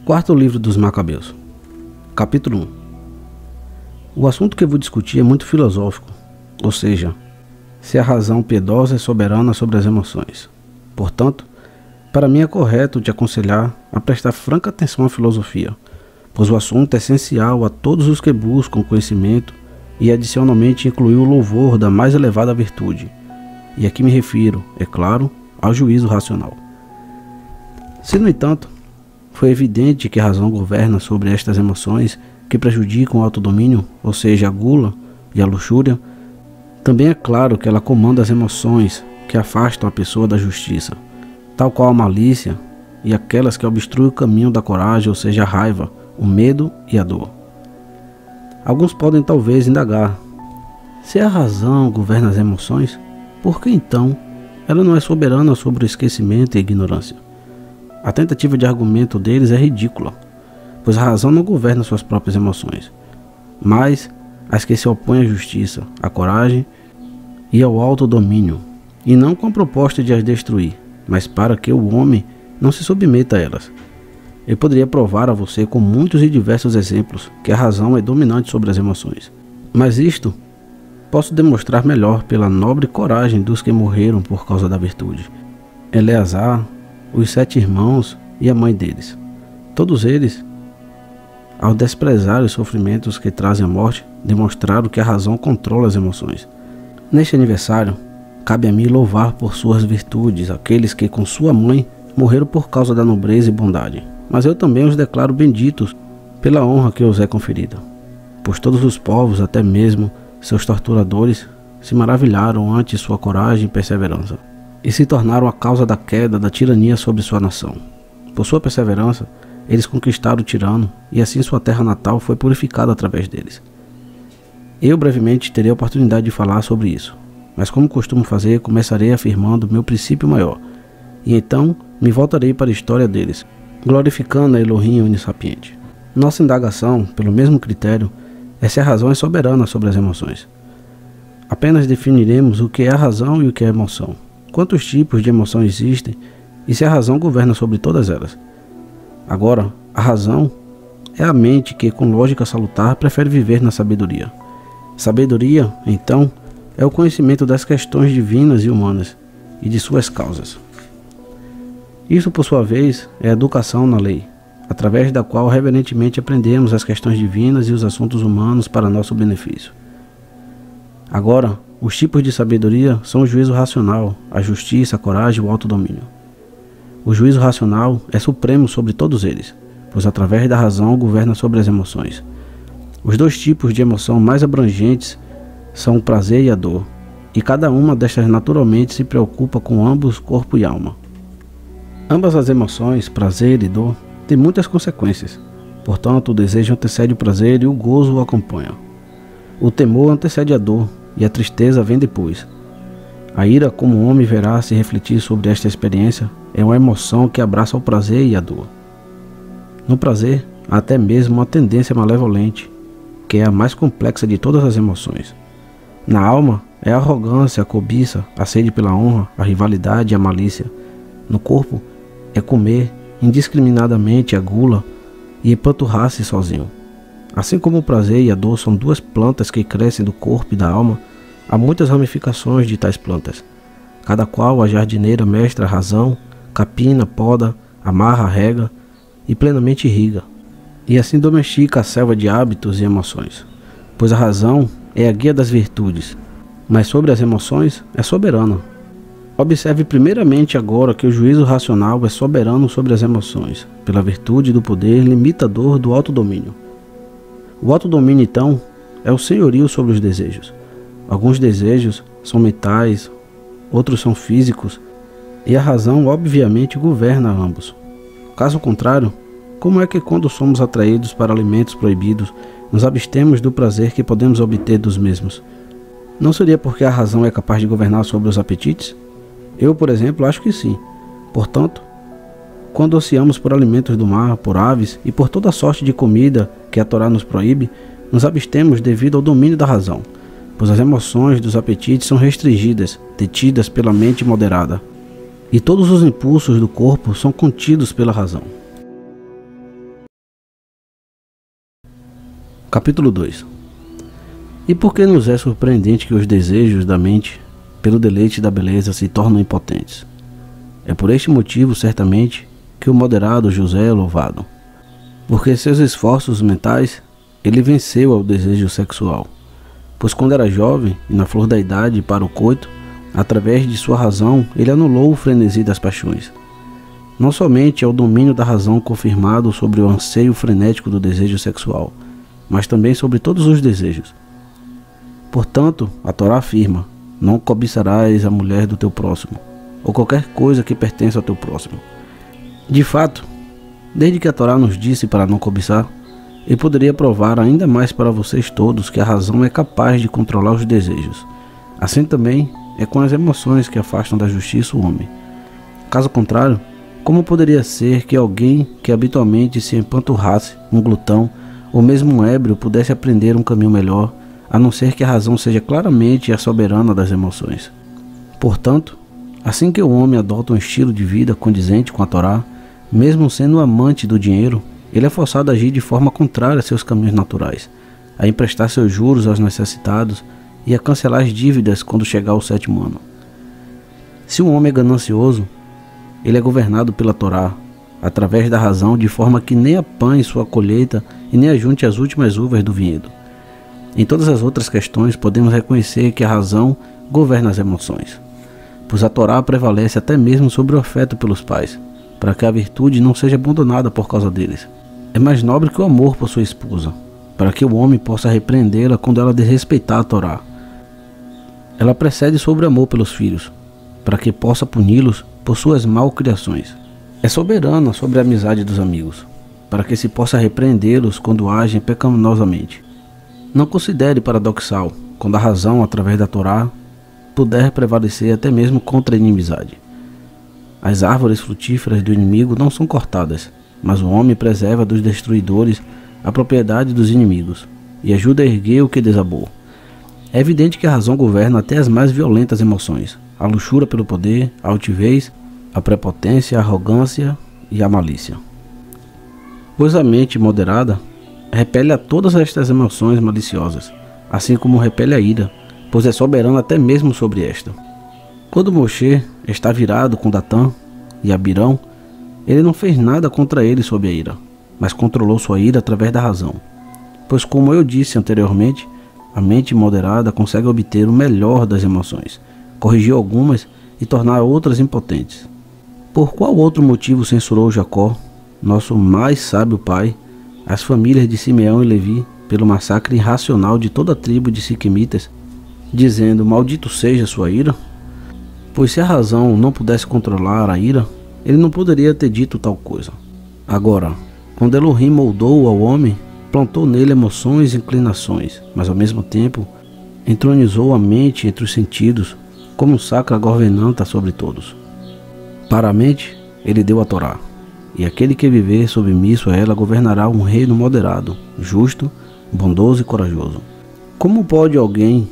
Quarto livro dos Macabeus. Capítulo 1. O assunto que vou discutir é muito filosófico, ou seja, se a razão piedosa é soberana sobre as emoções. Portanto, para mim é correto te aconselhar a prestar franca atenção à filosofia, pois o assunto é essencial a todos os que buscam conhecimento e adicionalmente incluir o louvor da mais elevada virtude. E aqui me refiro, é claro, ao juízo racional. Se, no entanto, foi evidente que a razão governa sobre estas emoções que prejudicam o autodomínio, ou seja, a gula e a luxúria, também é claro que ela comanda as emoções que afastam a pessoa da justiça, tal qual a malícia e aquelas que obstruem o caminho da coragem, ou seja, a raiva, o medo e a dor. Alguns podem talvez indagar: se a razão governa as emoções, por que então ela não é soberana sobre o esquecimento e a ignorância? A tentativa de argumento deles é ridícula, pois a razão não governa suas próprias emoções, mas as que se opõem à justiça, à coragem e ao autodomínio, e não com a proposta de as destruir, mas para que o homem não se submeta a elas. Eu poderia provar a você com muitos e diversos exemplos que a razão é dominante sobre as emoções, mas isto posso demonstrar melhor pela nobre coragem dos que morreram por causa da virtude: Eleazar, os 7 irmãos e a mãe deles. Todos eles, ao desprezar os sofrimentos que trazem a morte, demonstraram que a razão controla as emoções. Neste aniversário, cabe a mim louvar por suas virtudes aqueles que com sua mãe morreram por causa da nobreza e bondade, mas eu também os declaro benditos pela honra que os é conferida, pois todos os povos, até mesmo seus torturadores, se maravilharam ante sua coragem e perseverança, e se tornaram a causa da queda da tirania sobre sua nação. Por sua perseverança, eles conquistaram o tirano, e assim sua terra natal foi purificada através deles. Eu brevemente terei a oportunidade de falar sobre isso, mas como costumo fazer, começarei afirmando meu princípio maior, e então me voltarei para a história deles, glorificando a Elohim Onissapiente. Nossa indagação, pelo mesmo critério, é se a razão é soberana sobre as emoções. Apenas definiremos o que é a razão e o que é a emoção, quantos tipos de emoção existem e se a razão governa sobre todas elas. Agora, a razão é a mente que, com lógica salutar, prefere viver na sabedoria. Sabedoria, então, é o conhecimento das questões divinas e humanas e de suas causas. Isso, por sua vez, é a educação na lei, através da qual reverentemente aprendemos as questões divinas e os assuntos humanos para nosso benefício. Agora, os tipos de sabedoria são o juízo racional, a justiça, a coragem e o autodomínio. O juízo racional é supremo sobre todos eles, pois através da razão governa sobre as emoções. Os 2 tipos de emoção mais abrangentes são o prazer e a dor, e cada uma destas naturalmente se preocupa com ambos corpo e alma. Ambas as emoções, prazer e dor, têm muitas consequências, portanto o desejo antecede o prazer e o gozo o acompanha. O temor antecede a dor, e a tristeza vem depois. A ira, como o homem verá se refletir sobre esta experiência, é uma emoção que abraça o prazer e a dor. No prazer, há até mesmo uma tendência malevolente, que é a mais complexa de todas as emoções. Na alma, é a arrogância, a cobiça, a sede pela honra, a rivalidade e a malícia. No corpo, é comer indiscriminadamente a gula e empanturrar-se sozinho. Assim como o prazer e a dor são 2 plantas que crescem do corpo e da alma, há muitas ramificações de tais plantas, cada qual a jardineira mestra a razão, capina, poda, amarra, rega e plenamente irriga, e assim domestica a selva de hábitos e emoções, pois a razão é a guia das virtudes, mas sobre as emoções é soberana. Observe primeiramente agora que o juízo racional é soberano sobre as emoções, pela virtude do poder limitador do autodomínio. O autodomínio, então, é o senhorio sobre os desejos. Alguns desejos são mentais, outros são físicos, e a razão obviamente governa ambos. Caso contrário, como é que quando somos atraídos para alimentos proibidos, nos abstemos do prazer que podemos obter dos mesmos? Não seria porque a razão é capaz de governar sobre os apetites? Eu, por exemplo, acho que sim. Portanto, quando ansiamos por alimentos do mar, por aves e por toda sorte de comida que a Torá nos proíbe, nos abstemos devido ao domínio da razão, pois as emoções dos apetites são restringidas, detidas pela mente moderada, e todos os impulsos do corpo são contidos pela razão. Capítulo 2. E por que nos é surpreendente que os desejos da mente, pelo deleite da beleza, se tornam impotentes? É por este motivo, certamente, que o moderado José é louvado, porque seus esforços mentais, ele venceu ao desejo sexual, pois quando era jovem e na flor da idade para o coito, através de sua razão, ele anulou o frenesi das paixões. Não somente é o domínio da razão confirmado sobre o anseio frenético do desejo sexual, mas também sobre todos os desejos. Portanto, a Torá afirma: não cobiçarás a mulher do teu próximo, ou qualquer coisa que pertença ao teu próximo. De fato, desde que a Torá nos disse para não cobiçar, eu poderia provar ainda mais para vocês todos que a razão é capaz de controlar os desejos. Assim também é com as emoções que afastam da justiça o homem. Caso contrário, como poderia ser que alguém que habitualmente se empanturrasse, um glutão, ou mesmo um ébrio, pudesse aprender um caminho melhor, a não ser que a razão seja claramente a soberana das emoções? Portanto, assim que o homem adota um estilo de vida condizente com a Torá, mesmo sendo amante do dinheiro, ele é forçado a agir de forma contrária a seus caminhos naturais, a emprestar seus juros aos necessitados e a cancelar as dívidas quando chegar ao 7º ano. Se um homem é ganancioso, ele é governado pela Torá, através da razão, de forma que nem apanhe sua colheita e nem ajunte as últimas uvas do vinhedo. Em todas as outras questões, podemos reconhecer que a razão governa as emoções, pois a Torá prevalece até mesmo sobre o afeto pelos pais, para que a virtude não seja abandonada por causa deles. É mais nobre que o amor por sua esposa, para que o homem possa repreendê-la quando ela desrespeitar a Torá. Ela precede sobre o amor pelos filhos, para que possa puni-los por suas malcriações. É soberana sobre a amizade dos amigos, para que se possa repreendê-los quando agem pecaminosamente. Não considere paradoxal quando a razão, através da Torá, puder prevalecer até mesmo contra a inimizade. As árvores frutíferas do inimigo não são cortadas, mas o homem preserva dos destruidores a propriedade dos inimigos e ajuda a erguer o que desabou. É evidente que a razão governa até as mais violentas emoções: a luxúria pelo poder, a altivez, a prepotência, a arrogância e a malícia. Pois a mente moderada repele a todas estas emoções maliciosas, assim como repele a ira, pois é soberana até mesmo sobre esta. Quando Moshe está virado com Datã e Abirão, ele não fez nada contra ele sob a ira, mas controlou sua ira através da razão. Pois, como eu disse anteriormente, a mente moderada consegue obter o melhor das emoções, corrigir algumas e tornar outras impotentes. Por qual outro motivo censurou Jacó, nosso mais sábio pai, as famílias de Simeão e Levi, pelo massacre irracional de toda a tribo de siquemitas, dizendo: maldito seja sua ira? Pois se a razão não pudesse controlar a ira, ele não poderia ter dito tal coisa. Agora, quando Elohim moldou ao homem, plantou nele emoções e inclinações, mas ao mesmo tempo entronizou a mente entre os sentidos, como um sacra governanta sobre todos. Para a mente, ele deu a Torá, e aquele que viver submisso a ela governará um reino moderado, justo, bondoso e corajoso. Como pode alguém,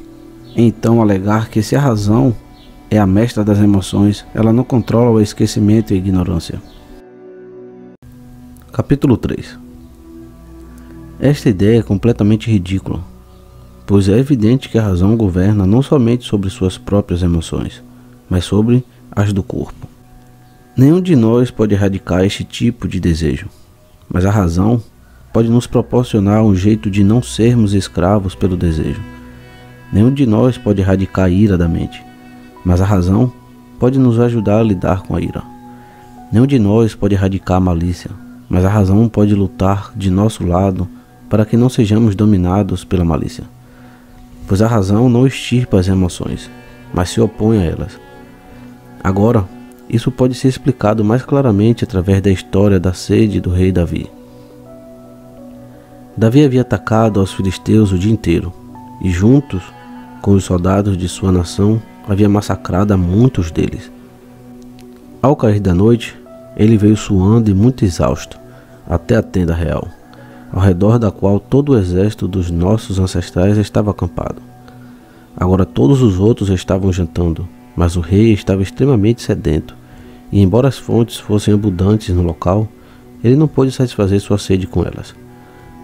então, alegar que se a razão é a mestra das emoções, ela não controla o esquecimento e a ignorância? Capítulo 3. Esta ideia é completamente ridícula, pois é evidente que a razão governa não somente sobre suas próprias emoções, mas sobre as do corpo. Nenhum de nós pode erradicar este tipo de desejo, mas a razão pode nos proporcionar um jeito de não sermos escravos pelo desejo. Nenhum de nós pode erradicar a ira da mente, mas a razão pode nos ajudar a lidar com a ira. Nenhum de nós pode erradicar a malícia, mas a razão pode lutar de nosso lado para que não sejamos dominados pela malícia. Pois a razão não extirpa as emoções, mas se opõe a elas. Agora, isso pode ser explicado mais claramente através da história da sede do rei Davi. Davi havia atacado aos filisteus o dia inteiro, e juntos com os soldados de sua nação, havia massacrado a muitos deles. Ao cair da noite, ele veio suando e muito exausto, até a tenda real, ao redor da qual todo o exército dos nossos ancestrais estava acampado. Agora todos os outros estavam jantando, mas o rei estava extremamente sedento, e embora as fontes fossem abundantes no local, ele não pôde satisfazer sua sede com elas.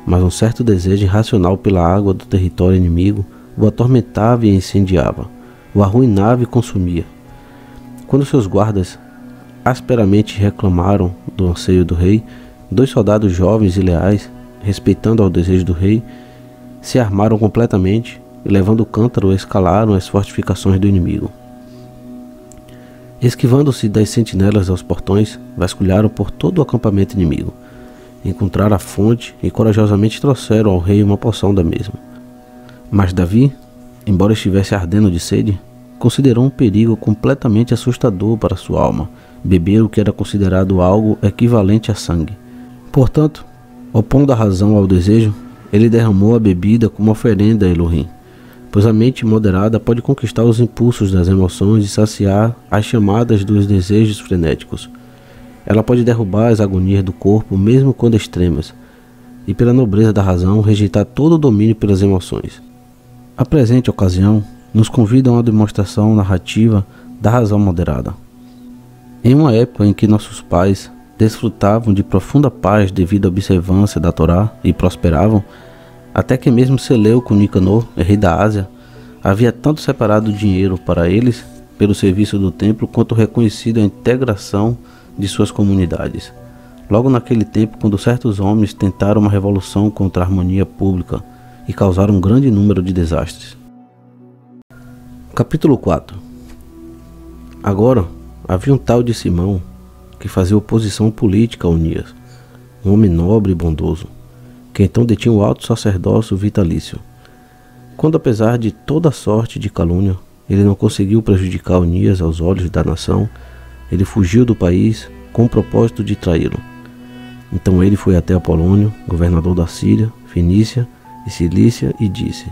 mas um certo desejo irracional pela água do território inimigo o atormentava e incendiava, o arruinava e consumia. Quando seus guardas asperamente reclamaram do anseio do rei, 2 soldados jovens e leais, respeitando ao desejo do rei, se armaram completamente e, levando o cântaro, escalaram as fortificações do inimigo. Esquivando-se das sentinelas aos portões, vasculharam por todo o acampamento inimigo. Encontraram a fonte e corajosamente trouxeram ao rei uma porção da mesma. Mas Davi, embora estivesse ardendo de sede, considerou um perigo completamente assustador para sua alma, beber o que era considerado algo equivalente a sangue. Portanto, opondo a razão ao desejo, ele derramou a bebida como oferenda a Elohim, pois a mente moderada pode conquistar os impulsos das emoções e saciar as chamadas dos desejos frenéticos. Ela pode derrubar as agonias do corpo, mesmo quando extremas, e pela nobreza da razão rejeitar todo o domínio pelas emoções. A presente ocasião nos convida a uma demonstração narrativa da razão moderada. Em uma época em que nossos pais desfrutavam de profunda paz devido à observância da Torá e prosperavam, até que mesmo Seleuco Nicanor, rei da Ásia, havia tanto separado dinheiro para eles pelo serviço do templo quanto reconhecido a integração de suas comunidades. Logo naquele tempo, quando certos homens tentaram uma revolução contra a harmonia pública e causaram um grande número de desastres. Capítulo 4. Agora, havia um tal de Simão que fazia oposição política a Onias, um homem nobre e bondoso, que então detinha o alto sacerdócio vitalício. Quando, apesar de toda sorte de calúnia, ele não conseguiu prejudicar Onias aos olhos da nação, ele fugiu do país com o propósito de traí-lo. Então ele foi até Apolônio, governador da Síria, Fenícia e Cilícia, e disse: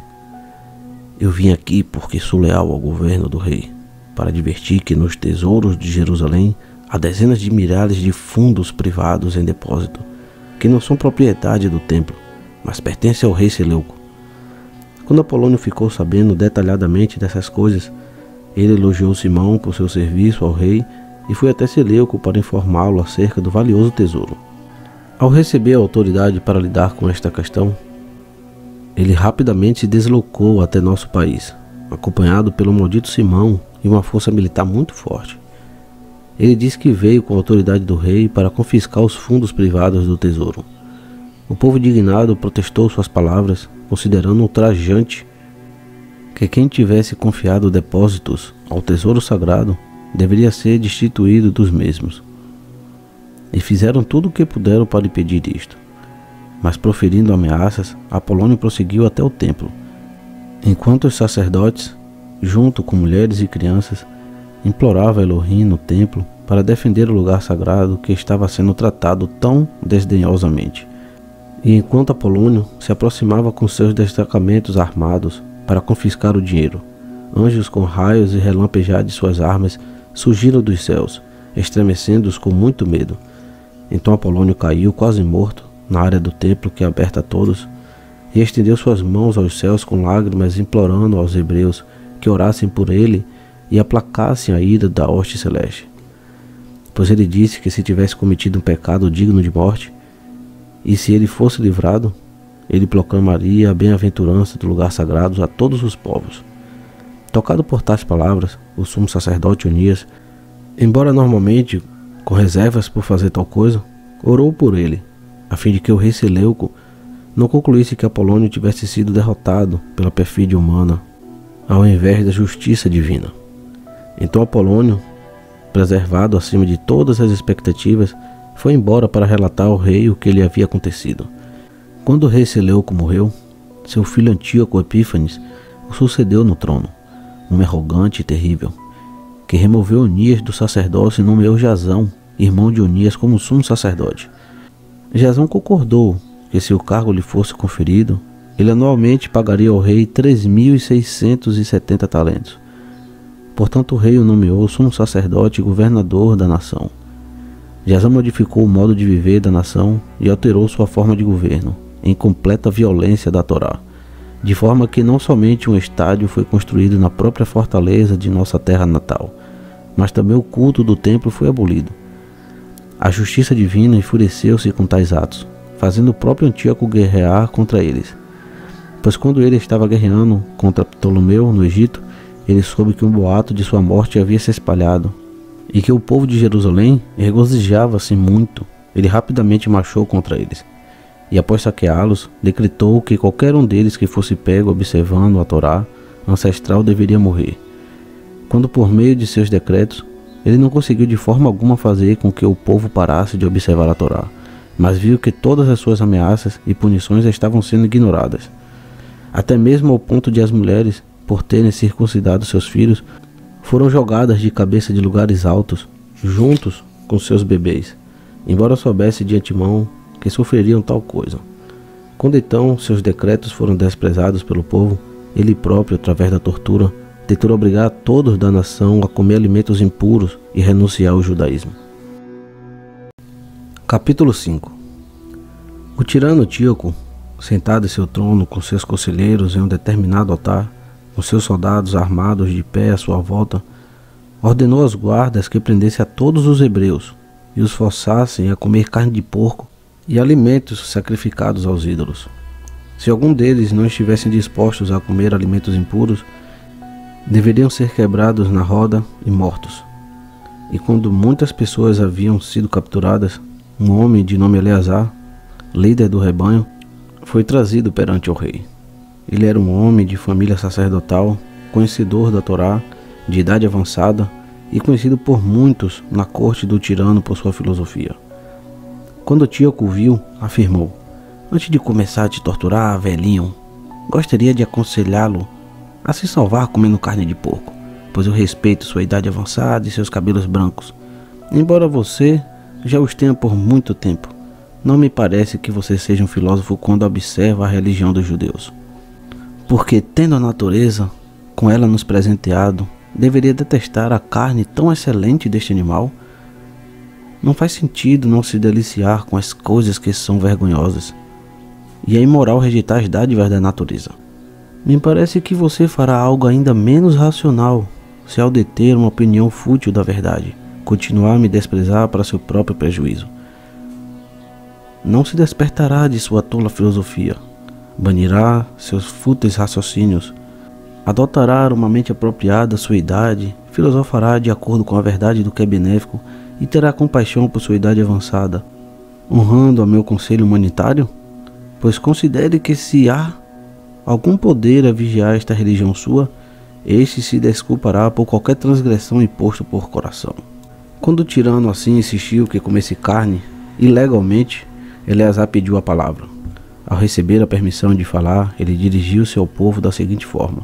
Eu vim aqui porque sou leal ao governo do rei, para advertir que nos tesouros de Jerusalém há dezenas de milhares de fundos privados em depósito, que não são propriedade do templo, mas pertencem ao rei Seleuco. Quando Apolônio ficou sabendo detalhadamente dessas coisas, ele elogiou Simão por seu serviço ao rei e foi até Seleuco para informá-lo acerca do valioso tesouro. Ao receber a autoridade para lidar com esta questão, ele rapidamente se deslocou até nosso país, acompanhado pelo maldito Simão e uma força militar muito forte. Ele disse que veio com a autoridade do rei para confiscar os fundos privados do tesouro. O povo indignado protestou suas palavras, considerando ultrajante que quem tivesse confiado depósitos ao tesouro sagrado deveria ser destituído dos mesmos. E fizeram tudo o que puderam para impedir isto. Mas proferindo ameaças, Apolônio prosseguiu até o templo, enquanto os sacerdotes, junto com mulheres e crianças, imploravam Elohim no templo para defender o lugar sagrado que estava sendo tratado tão desdenhosamente. E enquanto Apolônio se aproximava com seus destacamentos armados para confiscar o dinheiro, anjos com raios e relampejar de suas armas surgiram dos céus, estremecendo-os com muito medo. Então Apolônio caiu quase morto na área do templo que é aberta a todos, e estendeu suas mãos aos céus com lágrimas, implorando aos hebreus que orassem por ele e aplacassem a ira da hoste celeste. Pois ele disse que se tivesse cometido um pecado digno de morte, e se ele fosse livrado, ele proclamaria a bem-aventurança do lugar sagrado a todos os povos. Tocado por tais palavras, o sumo sacerdote Onias, embora normalmente com reservas por fazer tal coisa, orou por ele, a fim de que o rei Seleuco não concluísse que Apolônio tivesse sido derrotado pela perfídia humana, ao invés da justiça divina. Então Apolônio, preservado acima de todas as expectativas, foi embora para relatar ao rei o que lhe havia acontecido. Quando o rei Seleuco morreu, seu filho Antíoco Epífanes o sucedeu no trono, um arrogante e terrível, que removeu Onias do sacerdócio e nomeou Jasão, irmão de Onias, como sumo sacerdote. Jasão concordou que, se o cargo lhe fosse conferido, ele anualmente pagaria ao rei 3.670 talentos. Portanto, o rei o nomeou sumo sacerdote e governador da nação. Jasão modificou o modo de viver da nação e alterou sua forma de governo, em completa violência da Torá, de forma que não somente um estádio foi construído na própria fortaleza de nossa terra natal, mas também o culto do templo foi abolido. A justiça divina enfureceu-se com tais atos fazendo o próprio Antíoco guerrear contra eles. Pois quando ele estava guerreando contra Ptolomeu no Egito, ele soube que um boato de sua morte havia se espalhado, e que o povo de Jerusalém regozijava-se muito. Ele rapidamente marchou contra eles, e após saqueá-los, decretou que qualquer um deles que fosse pego observando a Torá ancestral deveria morrer. Quando por meio de seus decretos, ele não conseguiu de forma alguma fazer com que o povo parasse de observar a Torá, mas viu que todas as suas ameaças e punições estavam sendo ignoradas, até mesmo ao ponto de as mulheres, por terem circuncidado seus filhos, foram jogadas de cabeça de lugares altos, juntos com seus bebês, embora soubesse de antemão que sofreriam tal coisa. Quando então seus decretos foram desprezados pelo povo, ele próprio, através da tortura, tentou obrigar todos da nação a comer alimentos impuros e renunciar ao judaísmo. Capítulo 5. O tirano Antíoco, sentado em seu trono com seus conselheiros em um determinado altar, com seus soldados armados de pé à sua volta, ordenou aos guardas que prendessem a todos os hebreus e os forçassem a comer carne de porco e alimentos sacrificados aos ídolos. Se algum deles não estivessem dispostos a comer alimentos impuros, deveriam ser quebrados na roda e mortos. E quando muitas pessoas haviam sido capturadas, um homem de nome Eleazar, líder do rebanho, foi trazido perante o rei. Ele era um homem de família sacerdotal, conhecedor da Torá, de idade avançada e conhecido por muitos na corte do tirano por sua filosofia. Quando Antíoco o viu, afirmou: "Antes de começar a te torturar, velhinho, gostaria de aconselhá-lo a se salvar comendo carne de porco, pois eu respeito sua idade avançada e seus cabelos brancos. Embora você já os tenha por muito tempo, não me parece que você seja um filósofo quando observa a religião dos judeus. Porque, tendo a natureza, com ela nos presenteado, deveria detestar a carne tão excelente deste animal? Não faz sentido não se deliciar com as coisas que são vergonhosas, e é imoral rejeitar as dádivas da natureza. Me parece que você fará algo ainda menos racional, se ao deter uma opinião fútil da verdade, continuar a me desprezar para seu próprio prejuízo. Não se despertará de sua tola filosofia, banirá seus fúteis raciocínios, adotará uma mente apropriada à sua idade, filosofará de acordo com a verdade do que é benéfico e terá compaixão por sua idade avançada, honrando a meu conselho humanitário? Pois considere que se há algum poder a vigiar esta religião sua, este se desculpará por qualquer transgressão imposta por coração." Quando o tirano assim insistiu que comesse carne, ilegalmente, Eleazar pediu a palavra. Ao receber a permissão de falar, ele dirigiu-se ao povo da seguinte forma: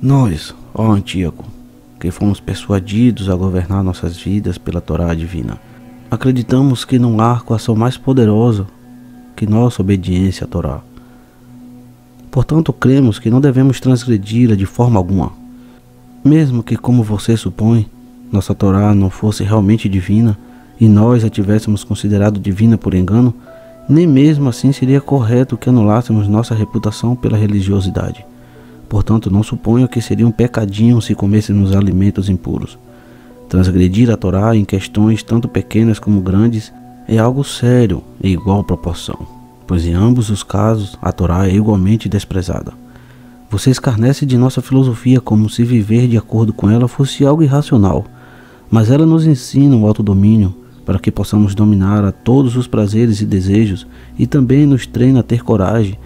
"Nós, ó Antíoco, que fomos persuadidos a governar nossas vidas pela Torá divina, acreditamos que não há coação mais poderosa que nossa obediência à Torá. Portanto, cremos que não devemos transgredi-la de forma alguma. Mesmo que, como você supõe, nossa Torá não fosse realmente divina e nós a tivéssemos considerado divina por engano, nem mesmo assim seria correto que anulássemos nossa reputação pela religiosidade. Portanto, não suponho que seria um pecadinho se comêssemos alimentos impuros. Transgredir a Torá em questões tanto pequenas como grandes é algo sério em igual proporção, pois em ambos os casos a Torá é igualmente desprezada. Você escarnece de nossa filosofia como se viver de acordo com ela fosse algo irracional, mas ela nos ensina o autodomínio para que possamos dominar a todos os prazeres e desejos, e também nos treina a ter coragem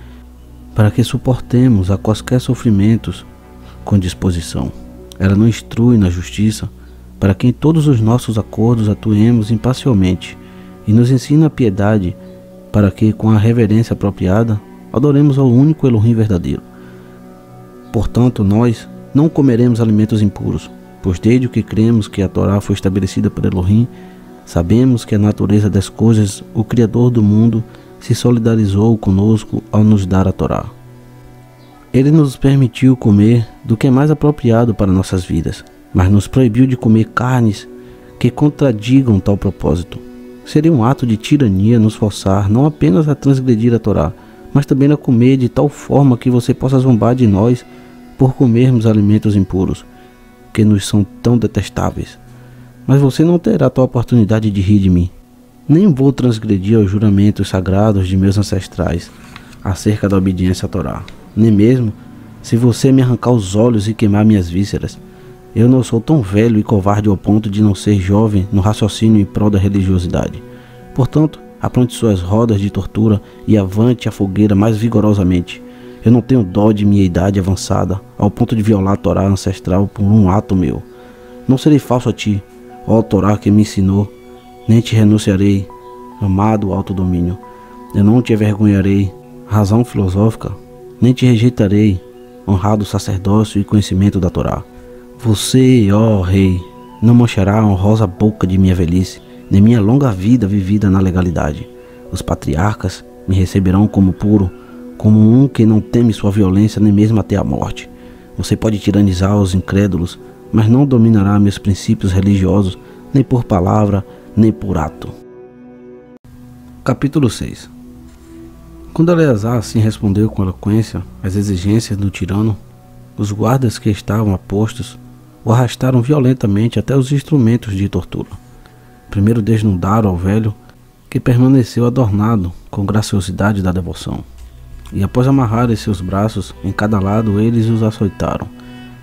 para que suportemos a quaisquer sofrimentos com disposição. Ela nos instrui na justiça para que em todos os nossos acordos atuemos imparcialmente, e nos ensina a piedade para que, com a reverência apropriada, adoremos ao único Elohim verdadeiro. Portanto, nós não comeremos alimentos impuros, pois desde o que cremos que a Torá foi estabelecida por Elohim, sabemos que a natureza das coisas, o Criador do mundo, se solidarizou conosco ao nos dar a Torá. Ele nos permitiu comer do que é mais apropriado para nossas vidas, mas nos proibiu de comer carnes que contradigam tal propósito. Seria um ato de tirania nos forçar não apenas a transgredir a Torá, mas também a comer de tal forma que você possa zombar de nós por comermos alimentos impuros, que nos são tão detestáveis. Mas você não terá tal oportunidade de rir de mim. Nem vou transgredir os juramentos sagrados de meus ancestrais acerca da obediência à Torá, nem mesmo se você me arrancar os olhos e queimar minhas vísceras. Eu não sou tão velho e covarde ao ponto de não ser jovem no raciocínio em prol da religiosidade. Portanto, apronte suas rodas de tortura e avante a fogueira mais vigorosamente. Eu não tenho dó de minha idade avançada, ao ponto de violar a Torá ancestral por um ato meu. Não serei falso a ti, ó Torá que me ensinou, nem te renunciarei, amado autodomínio. Eu não te envergonharei, razão filosófica, nem te rejeitarei, honrado sacerdócio e conhecimento da Torá. Você, ó rei, não manchará a honrosa boca de minha velhice, nem minha longa vida vivida na legalidade. Os patriarcas me receberão como puro, como um que não teme sua violência nem mesmo até a morte. Você pode tiranizar os incrédulos, mas não dominará meus princípios religiosos, nem por palavra, nem por ato. Capítulo 6. Quando Eleazar assim respondeu com eloquência às exigências do tirano, os guardas que estavam a postos o arrastaram violentamente até os instrumentos de tortura. Primeiro desnudaram ao velho, que permaneceu adornado com graciosidade da devoção. E após amarrarem seus braços em cada lado, eles os açoitaram,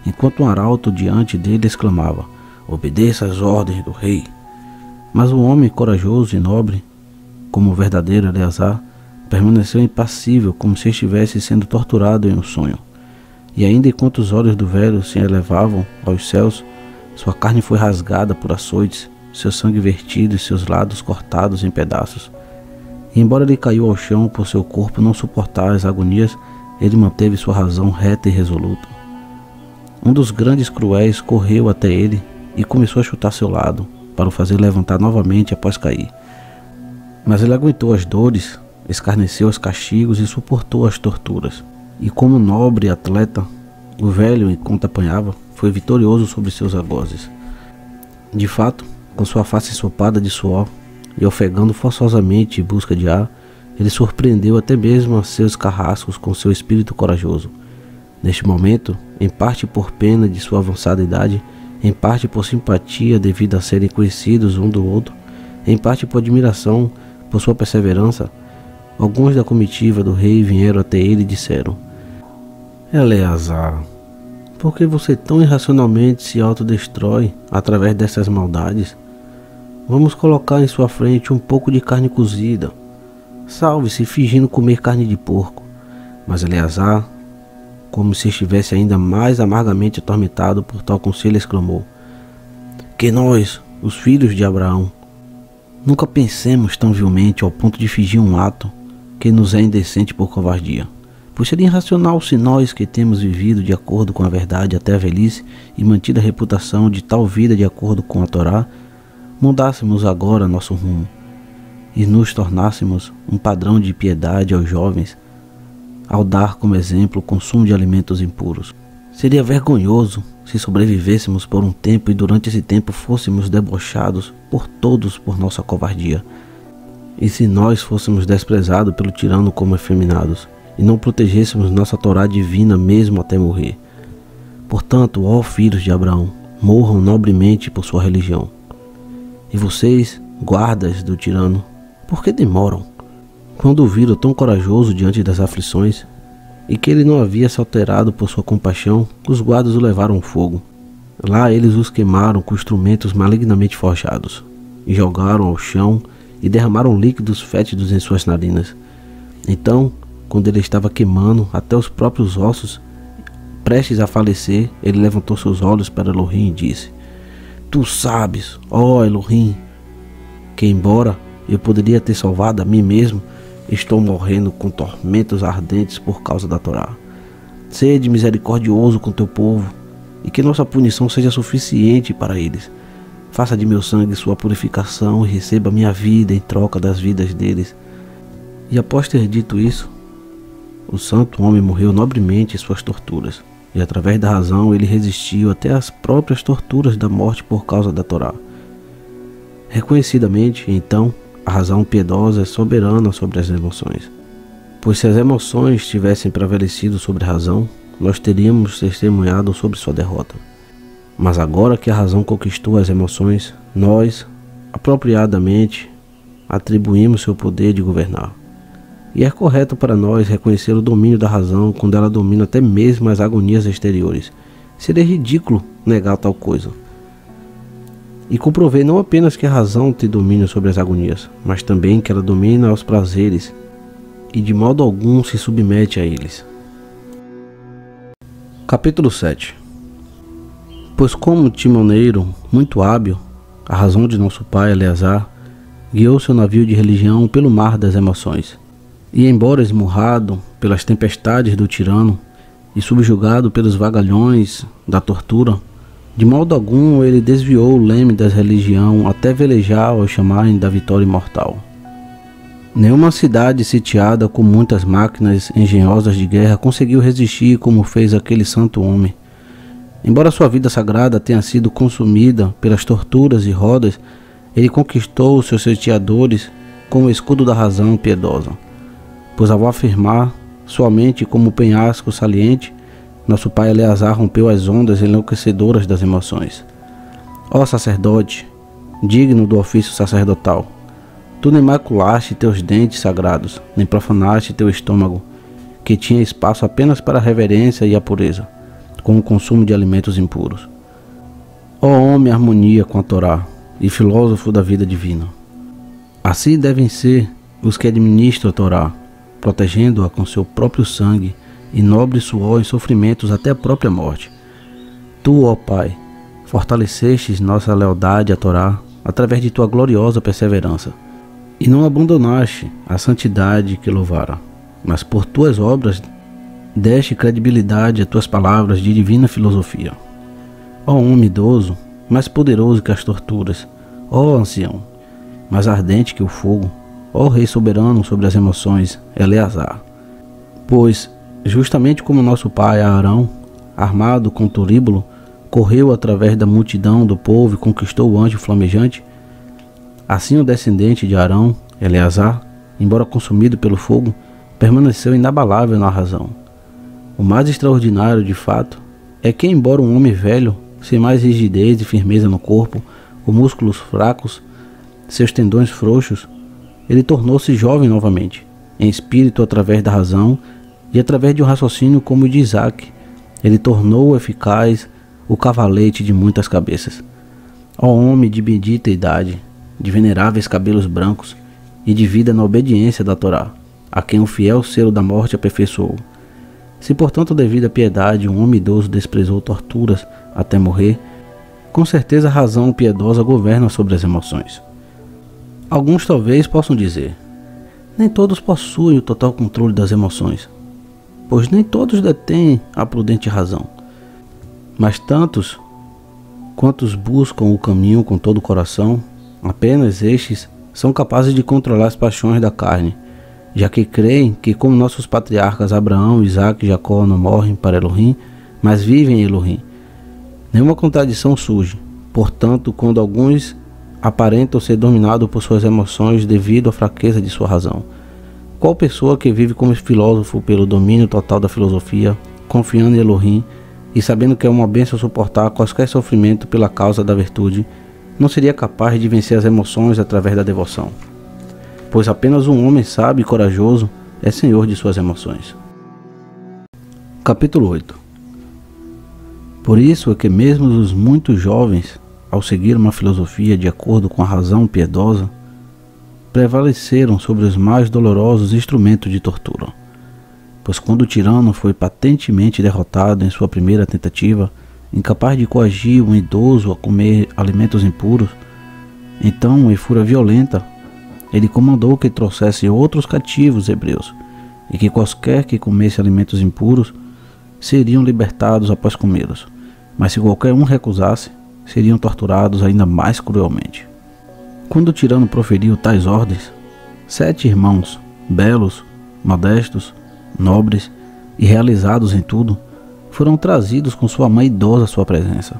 enquanto um arauto diante dele exclamava: obedeça às ordens do rei. Mas o homem corajoso e nobre, como o verdadeiro Eleazar, permaneceu impassível, como se estivesse sendo torturado em um sonho. E ainda enquanto os olhos do velho se elevavam aos céus, sua carne foi rasgada por açoites, seu sangue vertido e seus lados cortados em pedaços. E embora ele caiu ao chão por seu corpo não suportar as agonias, ele manteve sua razão reta e resoluta. Um dos grandes cruéis correu até ele e começou a chutar seu lado, para o fazer levantar novamente após cair. Mas ele aguentou as dores, escarneceu os castigos e suportou as torturas. E como nobre atleta, o velho, enquanto apanhava, foi vitorioso sobre seus algozes. De fato, com sua face ensopada de suor e ofegando forçosamente em busca de ar, ele surpreendeu até mesmo a seus carrascos com seu espírito corajoso. Neste momento, em parte por pena de sua avançada idade, em parte por simpatia devido a serem conhecidos um do outro, em parte por admiração por sua perseverança, alguns da comitiva do rei vieram até ele e disseram: Eleazar, por que você tão irracionalmente se autodestrói através dessas maldades? Vamos colocar em sua frente um pouco de carne cozida. Salve-se fingindo comer carne de porco. Mas Eleazar, como se estivesse ainda mais amargamente atormentado por tal conselho, exclamou: que nós, os filhos de Abraão, nunca pensemos tão vilmente ao ponto de fingir um ato que nos é indecente por covardia. Pois seria irracional se nós, que temos vivido de acordo com a verdade até a velhice e mantido a reputação de tal vida de acordo com a Torá, mudássemos agora nosso rumo e nos tornássemos um padrão de piedade aos jovens, ao dar como exemplo o consumo de alimentos impuros. Seria vergonhoso se sobrevivêssemos por um tempo e durante esse tempo fôssemos debochados por todos por nossa covardia, e se nós fôssemos desprezados pelo tirano como efeminados, e não protegêssemos nossa Torá divina mesmo até morrer. Portanto, ó filhos de Abraão, morram nobremente por sua religião. E vocês, guardas do tirano, por que demoram? Quando o viram tão corajoso diante das aflições, e que ele não havia se alterado por sua compaixão, os guardas o levaram ao fogo. Lá eles os queimaram com instrumentos malignamente forjados, e jogaram ao chão e derramaram líquidos fétidos em suas narinas. Então, quando ele estava queimando até os próprios ossos, prestes a falecer, ele levantou seus olhos para Elohim e disse: Tu sabes, ó Elohim, que embora eu poderia ter salvado a mim mesmo, estou morrendo com tormentos ardentes por causa da Torá. Sede misericordioso com teu povo, e que nossa punição seja suficiente para eles. Faça de meu sangue sua purificação e receba minha vida em troca das vidas deles. E após ter dito isso, o santo homem morreu nobremente em suas torturas, e através da razão ele resistiu até às próprias torturas da morte por causa da Torá. Reconhecidamente, então, a razão piedosa é soberana sobre as emoções. Pois se as emoções tivessem prevalecido sobre a razão, nós teríamos testemunhado sobre sua derrota. Mas agora que a razão conquistou as emoções, nós, apropriadamente, atribuímos seu poder de governar. E é correto para nós reconhecer o domínio da razão quando ela domina até mesmo as agonias exteriores. Seria ridículo negar tal coisa. E comprovei não apenas que a razão tem domínio sobre as agonias, mas também que ela domina os prazeres e de modo algum se submete a eles. Capítulo 7. Pois como timoneiro muito hábil, a razão de nosso pai Eleazar guiou seu navio de religião pelo mar das emoções. E embora esmurrado pelas tempestades do tirano e subjugado pelos vagalhões da tortura, de modo algum ele desviou o leme da religião até velejar ao chamarem da vitória imortal. Nenhuma cidade sitiada com muitas máquinas engenhosas de guerra conseguiu resistir como fez aquele santo homem. Embora sua vida sagrada tenha sido consumida pelas torturas e rodas, ele conquistou seus sitiadores com o escudo da razão piedosa. Pois ao afirmar sua mente como um penhasco saliente, nosso pai Eleazar rompeu as ondas enlouquecedoras das emoções. Ó sacerdote, digno do ofício sacerdotal, tu nem maculaste teus dentes sagrados, nem profanaste teu estômago, que tinha espaço apenas para a reverência e a pureza, com o consumo de alimentos impuros. Ó homem harmonia com a Torá e filósofo da vida divina. Assim devem ser os que administram a Torá, protegendo-a com seu próprio sangue e nobre suor em sofrimentos até a própria morte. Tu, ó Pai, fortalecestes nossa lealdade à Torá através de tua gloriosa perseverança, e não abandonaste a santidade que louvara, mas por tuas obras deste credibilidade a tuas palavras de divina filosofia. Ó homem idoso, mais poderoso que as torturas, ó ancião, mais ardente que o fogo, ó Rei soberano sobre as emoções, Eleazar. Pois, justamente como nosso pai Arão, armado com turíbulo, correu através da multidão do povo e conquistou o anjo flamejante, assim o descendente de Arão, Eleazar, embora consumido pelo fogo, permaneceu inabalável na razão. O mais extraordinário, de fato, é que, embora um homem velho, sem mais rigidez e firmeza no corpo, com músculos fracos, seus tendões frouxos, ele tornou-se jovem novamente, em espírito através da razão e através de um raciocínio como o de Isaac. Ele tornou eficaz o cavalete de muitas cabeças. Ó homem de bendita idade, de veneráveis cabelos brancos e de vida na obediência da Torá, a quem o fiel selo da morte aperfeiçoou. Se portanto devido à piedade um homem idoso desprezou torturas até morrer, com certeza a razão piedosa governa sobre as emoções. Alguns talvez possam dizer: nem todos possuem o total controle das emoções, pois nem todos detêm a prudente razão. Mas tantos quantos buscam o caminho com todo o coração, apenas estes são capazes de controlar as paixões da carne, já que creem que, como nossos patriarcas Abraão, Isaac e Jacó não morrem para Elohim, mas vivem em Elohim. Nenhuma contradição surge, portanto, quando alguns aparentam ser dominados por suas emoções devido à fraqueza de sua razão. Qual pessoa que vive como filósofo pelo domínio total da filosofia, confiando em Elohim e sabendo que é uma bênção suportar qualquer sofrimento pela causa da virtude, não seria capaz de vencer as emoções através da devoção? Pois apenas um homem sábio e corajoso é senhor de suas emoções. Capítulo 8. Por isso é que mesmo os muito jovens, ao seguir uma filosofia de acordo com a razão piedosa, prevaleceram sobre os mais dolorosos instrumentos de tortura. Pois quando o tirano foi patentemente derrotado em sua primeira tentativa, incapaz de coagir um idoso a comer alimentos impuros, então, em fúria violenta, ele comandou que trouxesse outros cativos hebreus, e que quaisquer que comesse alimentos impuros seriam libertados após comê-los, mas se qualquer um recusasse, seriam torturados ainda mais cruelmente. Quando o tirano proferiu tais ordens, 7 irmãos, belos, modestos, nobres e realizados em tudo, foram trazidos com sua mãe idosa à sua presença.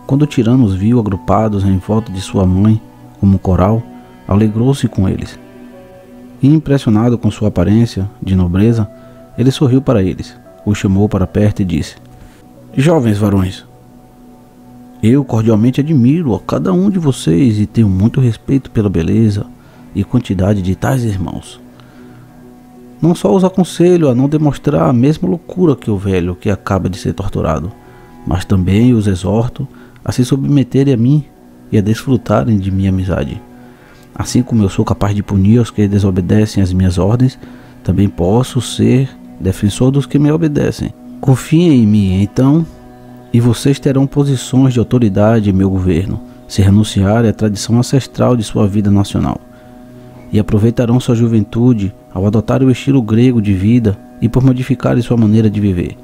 Quando o tirano os viu agrupados em volta de sua mãe, como um coral, alegrou-se com eles. E impressionado com sua aparência de nobreza, ele sorriu para eles, os chamou para perto e disse: jovens varões, eu cordialmente admiro a cada um de vocês e tenho muito respeito pela beleza, e quantidade de tais irmãos. Não só os aconselho a não demonstrar a mesma loucura que o velho que acaba de ser torturado, mas também os exorto a se submeterem a mim e a desfrutarem de minha amizade. Assim como eu sou capaz de punir os que desobedecem às minhas ordens, também posso ser defensor dos que me obedecem. Confiem em mim, então, e vocês terão posições de autoridade em meu governo, se renunciarem à tradição ancestral de sua vida nacional. E aproveitarão sua juventude ao adotarem o estilo grego de vida e por modificarem sua maneira de viver.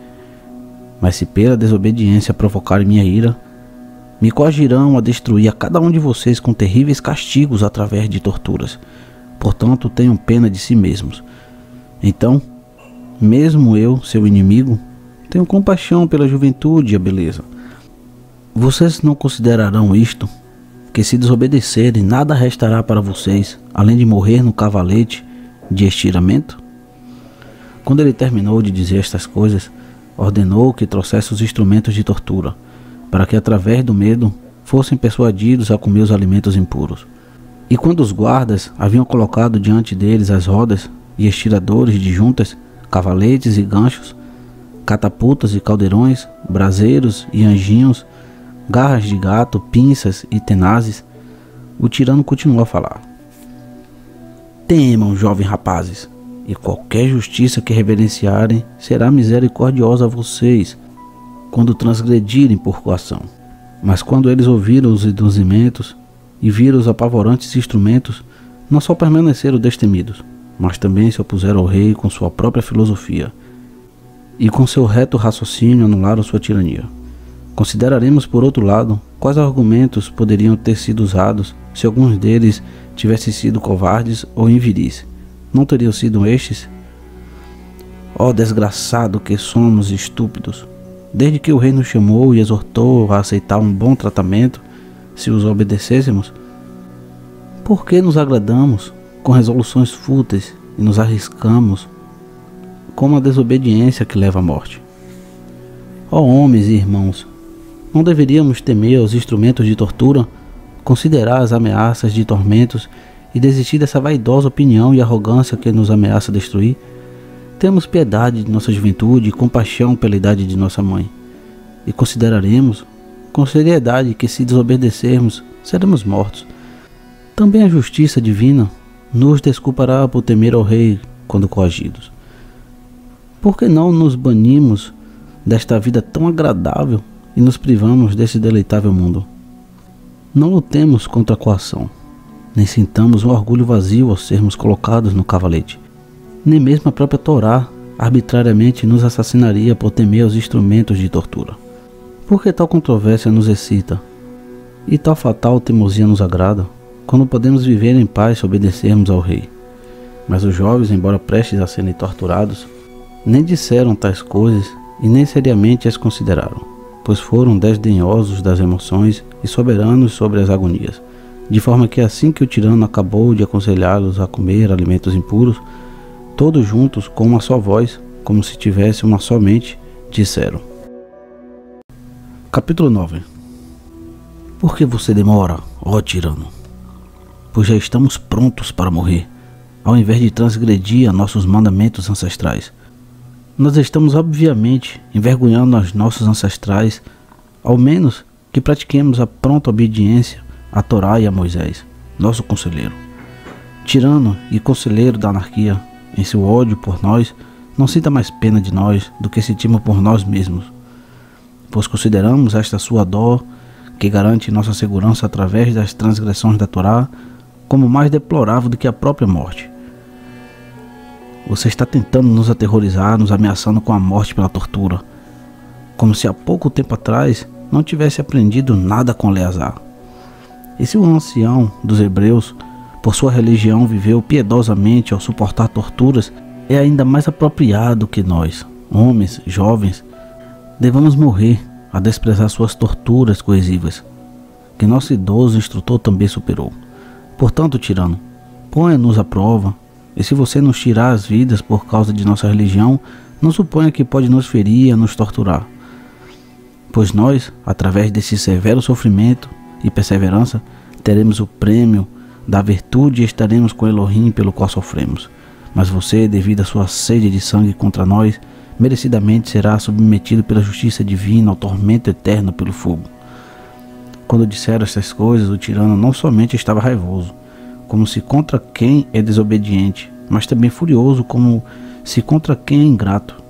Mas se pela desobediência provocarem minha ira, me coagirão a destruir a cada um de vocês com terríveis castigos através de torturas. Portanto, tenham pena de si mesmos. Então, mesmo eu, seu inimigo, tenho compaixão pela juventude e a beleza. Vocês não considerarão isto? Que se desobedecerem, nada restará para vocês, além de morrer no cavalete de estiramento? Quando ele terminou de dizer estas coisas, ordenou que trouxesse os instrumentos de tortura, para que através do medo fossem persuadidos a comer os alimentos impuros. E quando os guardas haviam colocado diante deles as rodas e estiradores de juntas, cavaletes e ganchos, catapultas e caldeirões, braseiros e anjinhos, garras de gato, pinças e tenazes, o tirano continuou a falar. Temam, jovens rapazes, e qualquer justiça que reverenciarem será misericordiosa a vocês, quando transgredirem por coação. Mas quando eles ouviram os induzimentos e viram os apavorantes instrumentos, não só permaneceram destemidos, mas também se opuseram ao rei com sua própria filosofia, e com seu reto raciocínio anularam sua tirania. Consideraremos, por outro lado, quais argumentos poderiam ter sido usados se alguns deles tivessem sido covardes ou inviris. Não teriam sido estes? Ó desgraçado que somos estúpidos! Desde que o rei nos chamou e exortou a aceitar um bom tratamento, se os obedecêssemos, por que nos agradamos com resoluções fúteis e nos arriscamos com uma desobediência que leva à morte? Ó homens e irmãos, não deveríamos temer os instrumentos de tortura, considerar as ameaças de tormentos e desistir dessa vaidosa opinião e arrogância que nos ameaça destruir? Temos piedade de nossa juventude e compaixão pela idade de nossa mãe, e consideraremos com seriedade que se desobedecermos, seremos mortos. Também a justiça divina nos desculpará por temer ao rei quando coagidos. Por que não nos banimos desta vida tão agradável e nos privamos desse deleitável mundo? Não lutemos contra a coação, nem sintamos um orgulho vazio ao sermos colocados no cavalete. Nem mesmo a própria Torá arbitrariamente nos assassinaria por temer os instrumentos de tortura. Por que tal controvérsia nos excita? E tal fatal teimosia nos agrada, quando podemos viver em paz se obedecermos ao rei? Mas os jovens, embora prestes a serem torturados, nem disseram tais coisas e nem seriamente as consideraram, pois foram desdenhosos das emoções e soberanos sobre as agonias, de forma que assim que o tirano acabou de aconselhá-los a comer alimentos impuros, todos juntos, com uma só voz, como se tivesse uma só mente, disseram. Capítulo 9. Por que você demora, ó tirano? Pois já estamos prontos para morrer, ao invés de transgredir a nossos mandamentos ancestrais. Nós estamos obviamente envergonhando os nossos ancestrais, ao menos que pratiquemos a pronta obediência a Torá e a Moisés, nosso conselheiro. Tirano e conselheiro da anarquia, em seu ódio por nós, não sinta mais pena de nós do que sentimos por nós mesmos, pois consideramos esta sua dó, que garante nossa segurança através das transgressões da Torá, como mais deplorável do que a própria morte. Você está tentando nos aterrorizar, nos ameaçando com a morte pela tortura, como se há pouco tempo atrás não tivesse aprendido nada com Eleazar. E se o ancião dos hebreus, por sua religião, viveu piedosamente ao suportar torturas, é ainda mais apropriado que nós, homens, jovens, devamos morrer a desprezar suas torturas coesivas, que nosso idoso instrutor também superou. Portanto, tirano, ponha-nos à prova, e se você nos tirar as vidas por causa de nossa religião, não suponha que pode nos ferir e nos torturar. Pois nós, através desse severo sofrimento e perseverança, teremos o prêmio da virtude e estaremos com Elohim pelo qual sofremos. Mas você, devido à sua sede de sangue contra nós, merecidamente será submetido pela justiça divina ao tormento eterno pelo fogo. Quando disseram estas coisas, o tirano não somente estava raivoso, como se contra quem é desobediente, mas também furioso, como se contra quem é ingrato.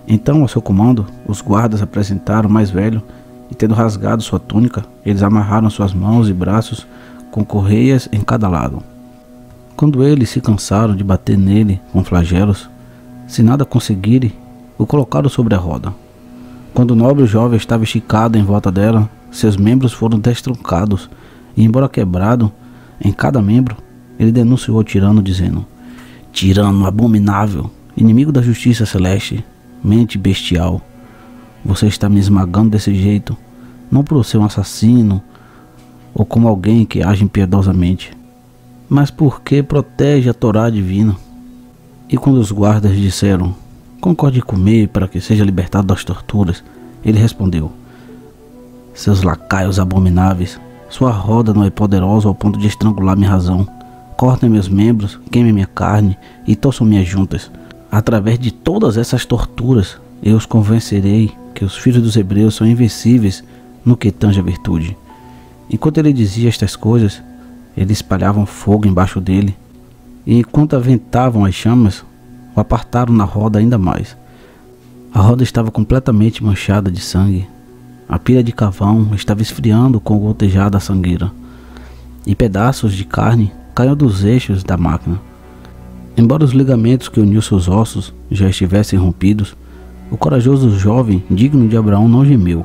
Então, ao seu comando, os guardas apresentaram o mais velho, e tendo rasgado sua túnica, eles amarraram suas mãos e braços com correias em cada lado. Quando eles se cansaram de bater nele com flagelos, se nada conseguirem, o colocaram sobre a roda. Quando o nobre jovem estava esticado em volta dela, seus membros foram destruncados, e embora quebrado em cada membro, ele denunciou o tirano dizendo: tirano abominável, inimigo da justiça celeste, mente bestial, você está me esmagando desse jeito, não por ser um assassino ou como alguém que age impiedosamente, mas porque protege a Torá divina. E quando os guardas disseram: concorde comer para que seja libertado das torturas, ele respondeu: seus lacaios abomináveis, sua roda não é poderosa ao ponto de estrangular minha razão. Cortem meus membros, queimem minha carne e torçam minhas juntas. Através de todas essas torturas, eu os convencerei que os filhos dos hebreus são invencíveis no que tange a virtude. Enquanto ele dizia estas coisas, eles espalhavam fogo embaixo dele, e enquanto aventavam as chamas, o apartaram na roda ainda mais. A roda estava completamente manchada de sangue. A pilha de carvão estava esfriando com o gotejar da sangueira, e pedaços de carne caíam dos eixos da máquina. Embora os ligamentos que uniam seus ossos já estivessem rompidos, o corajoso jovem, digno de Abraão, não gemeu,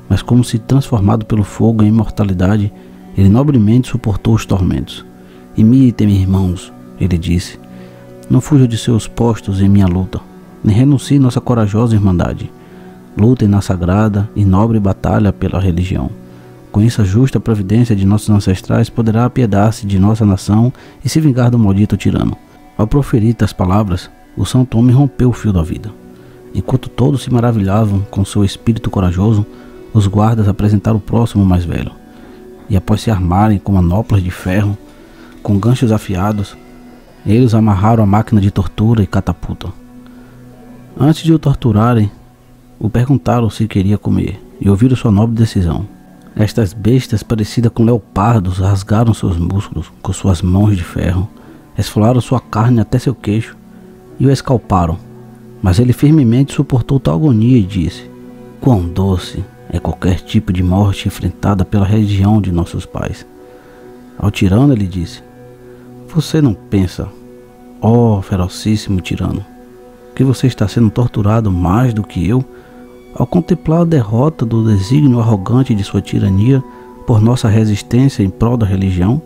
mas como se transformado pelo fogo em imortalidade, ele nobremente suportou os tormentos. Imitem-me, irmãos, ele disse. Não fujam de seus postos em minha luta, nem renunciem nossa corajosa irmandade. Lutem na sagrada e nobre batalha pela religião. Com isso, a justa providência de nossos ancestrais poderá apiedar-se de nossa nação e se vingar do maldito tirano. Ao proferir tais palavras, o santo homem rompeu o fio da vida. Enquanto todos se maravilhavam com seu espírito corajoso, os guardas apresentaram o próximo mais velho. E após se armarem com manoplas de ferro, com ganchos afiados, eles amarraram a máquina de tortura e catapulta. Antes de o torturarem, o perguntaram se queria comer, e ouviram sua nobre decisão. Estas bestas, parecidas com leopardos, rasgaram seus músculos com suas mãos de ferro, esfolaram sua carne até seu queixo, e o escalparam. Mas ele firmemente suportou tal agonia e disse: quão doce é qualquer tipo de morte enfrentada pela religião de nossos pais. Ao tirano ele disse: você não pensa, ó ferocíssimo tirano, que você está sendo torturado mais do que eu, ao contemplar a derrota do desígnio arrogante de sua tirania por nossa resistência em prol da religião?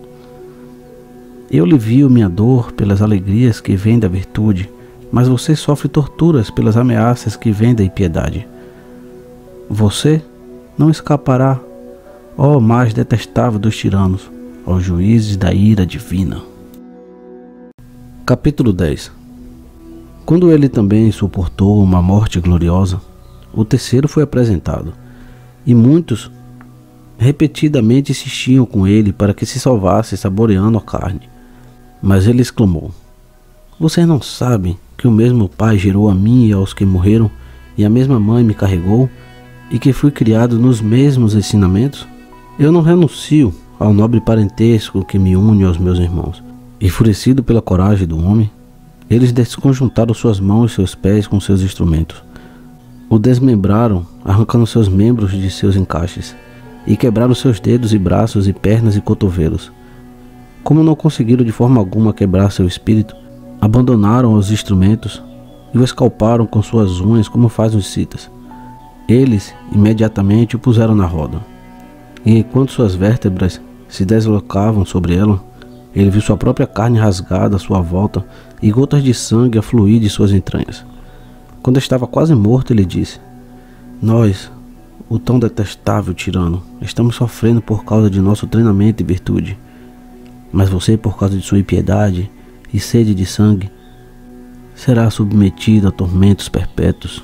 Eu alivio minha dor pelas alegrias que vêm da virtude, mas você sofre torturas pelas ameaças que vêm da impiedade. Você não escapará, ó mais detestável dos tiranos, aos juízes da ira divina. Capítulo 10. Quando ele também suportou uma morte gloriosa, o terceiro foi apresentado, e muitos repetidamente insistiam com ele para que se salvasse saboreando a carne. Mas ele exclamou: vocês não sabem que o mesmo Pai gerou a mim e aos que morreram, e a mesma mãe me carregou, e que fui criado nos mesmos ensinamentos? Eu não renuncio ao nobre parentesco que me une aos meus irmãos. Enfurecido pela coragem do homem, eles desconjuntaram suas mãos e seus pés com seus instrumentos. O desmembraram, arrancando seus membros de seus encaixes, e quebraram seus dedos e braços e pernas e cotovelos. Como não conseguiram de forma alguma quebrar seu espírito, abandonaram os instrumentos e o escalparam com suas unhas como fazem os citas. Eles imediatamente o puseram na roda, e enquanto suas vértebras se deslocavam sobre ela, ele viu sua própria carne rasgada à sua volta e gotas de sangue a fluir de suas entranhas. Quando estava quase morto, ele disse: nós, o tão detestável tirano, estamos sofrendo por causa de nosso treinamento e virtude. Mas você, por causa de sua impiedade e sede de sangue, será submetido a tormentos perpétuos.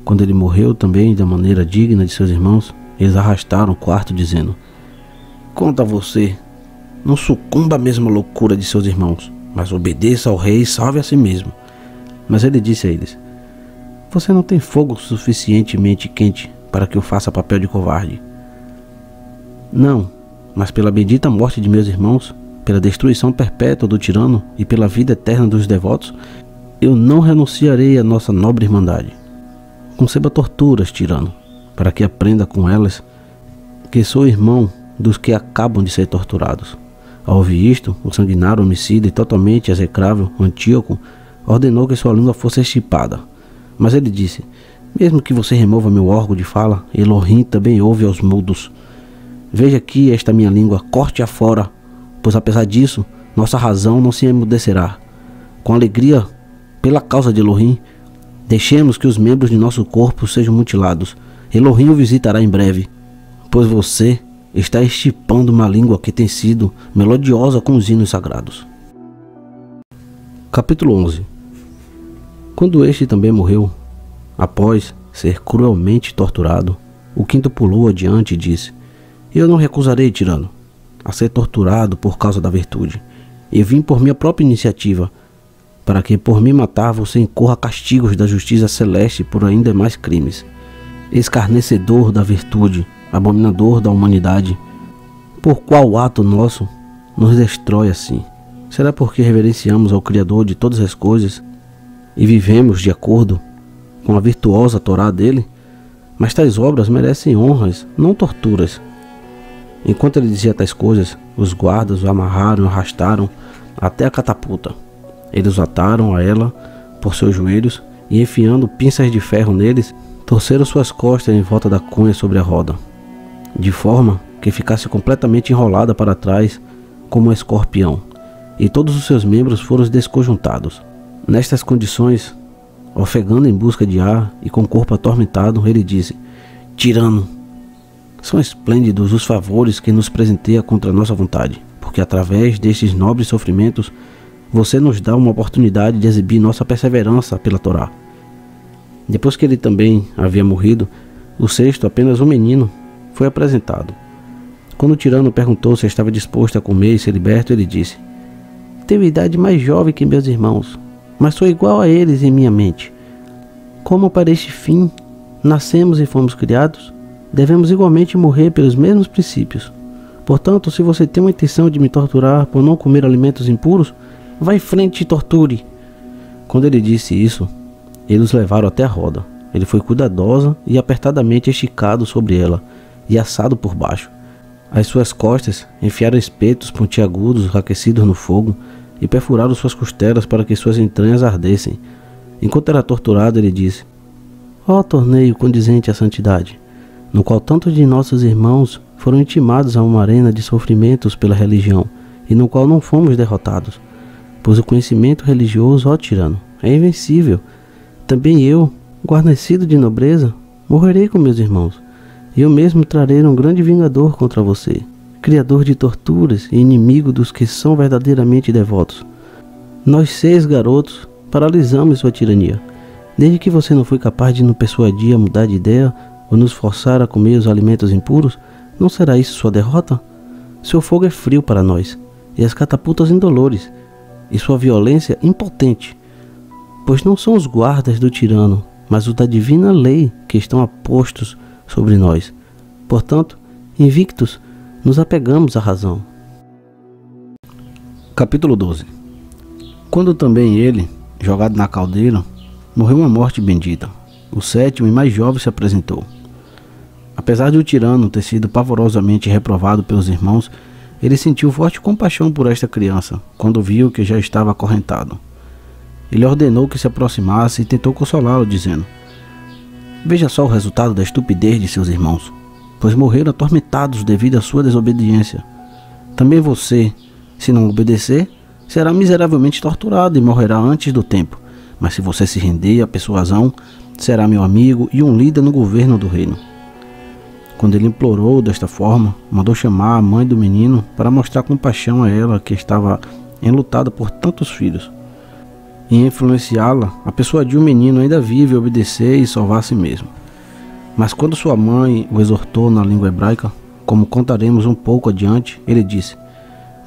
Quando ele morreu também da maneira digna de seus irmãos, eles arrastaram o quarto dizendo: quanto a você, Não sucumba à mesma loucura de seus irmãos, mas obedeça ao rei e salve a si mesmo. Mas ele disse a eles: Você não tem fogo suficientemente quente para que eu faça papel de covarde. Não, mas pela bendita morte de meus irmãos, pela destruição perpétua do tirano e pela vida eterna dos devotos, eu não renunciarei à nossa nobre irmandade. Conceba torturas, tirano, para que aprenda com elas que sou irmão dos que acabam de ser torturados. Ao ouvir isto, o sanguinário, homicida e totalmente execrável Antíoco ordenou que sua língua fosse extirpada. Mas ele disse: Mesmo que você remova meu órgão de fala, Elohim também ouve aos mudos. Veja aqui esta minha língua, corte-a fora, pois apesar disso, nossa razão não se emudecerá. Com alegria, pela causa de Elohim, deixemos que os membros de nosso corpo sejam mutilados. Elohim o visitará em breve, pois você está extirpando uma língua que tem sido melodiosa com os hinos sagrados. Capítulo 11. Quando este também morreu, após ser cruelmente torturado, o quinto pulou adiante e disse: Eu não recusarei, tirano, a ser torturado por causa da virtude, e vim por minha própria iniciativa, para que por me matar você incorra castigos da justiça celeste por ainda mais crimes. Escarnecedor da virtude, abominador da humanidade, por qual ato nosso nos destrói assim? Será porque reverenciamos ao Criador de todas as coisas e vivemos de acordo com a virtuosa Torá dele? Mas tais obras merecem honras, não torturas. Enquanto ele dizia tais coisas, os guardas o amarraram e arrastaram até a catapulta. Eles o ataram a ela por seus joelhos e, enfiando pinças de ferro neles, torceram suas costas em volta da cunha sobre a roda, de forma que ficasse completamente enrolada para trás como um escorpião, e todos os seus membros foram desconjuntados. Nestas condições, ofegando em busca de ar e com o corpo atormentado, ele disse: Tirano, são esplêndidos os favores que nos presenteia contra nossa vontade, porque através destes nobres sofrimentos você nos dá uma oportunidade de exibir nossa perseverança pela Torá. Depois que ele também havia morrido, o sexto, apenas um menino, foi apresentado. Quando o tirano perguntou se estava disposto a comer e ser liberto, ele disse: Tenho idade mais jovem que meus irmãos, mas sou igual a eles em minha mente. Como para este fim nascemos e fomos criados, devemos igualmente morrer pelos mesmos princípios. Portanto, se você tem uma intenção de me torturar por não comer alimentos impuros, vá em frente e torture. Quando ele disse isso, eles o levaram até a roda. Ele foi cuidadosa e apertadamente esticado sobre ela e assado por baixo. Às suas costas enfiaram espetos pontiagudos aquecidos no fogo e perfuraram suas costelas para que suas entranhas ardessem. Enquanto era torturado, ele disse: Ó torneio condizente à santidade, no qual tantos de nossos irmãos foram intimados a uma arena de sofrimentos pela religião, e no qual não fomos derrotados, pois o conhecimento religioso, ó tirano, é invencível. Também eu, guarnecido de nobreza, morrerei com meus irmãos, e eu mesmo trarei um grande vingador contra você, criador de torturas e inimigo dos que são verdadeiramente devotos. Nós 6 garotos paralisamos sua tirania, desde que você não foi capaz de nos persuadir a mudar de ideia ou nos forçar a comer os alimentos impuros. Não será isso sua derrota? Seu fogo é frio para nós, e as catapultas indolores, e sua violência impotente, pois não são os guardas do tirano, mas os da divina lei que estão apostos sobre nós. Portanto, invictos, nos apegamos à razão. Capítulo 12. Quando também ele, jogado na caldeira, morreu uma morte bendita, o sétimo e mais jovem se apresentou. Apesar de o tirano ter sido pavorosamente reprovado pelos irmãos, ele sentiu forte compaixão por esta criança, quando viu que já estava acorrentado. Ele ordenou que se aproximasse e tentou consolá-lo, dizendo: Veja só o resultado da estupidez de seus irmãos, pois morreram atormentados devido à sua desobediência. Também você, se não obedecer, será miseravelmente torturado e morrerá antes do tempo. Mas se você se render à persuasão, será meu amigo e um líder no governo do reino. Quando ele implorou desta forma, mandou chamar a mãe do menino para mostrar compaixão a ela, que estava enlutada por tantos filhos, e influenciá-la a persuadir o menino ainda vivo a obedecer e salvar a si mesmo. Mas quando sua mãe o exortou na língua hebraica, como contaremos um pouco adiante, ele disse: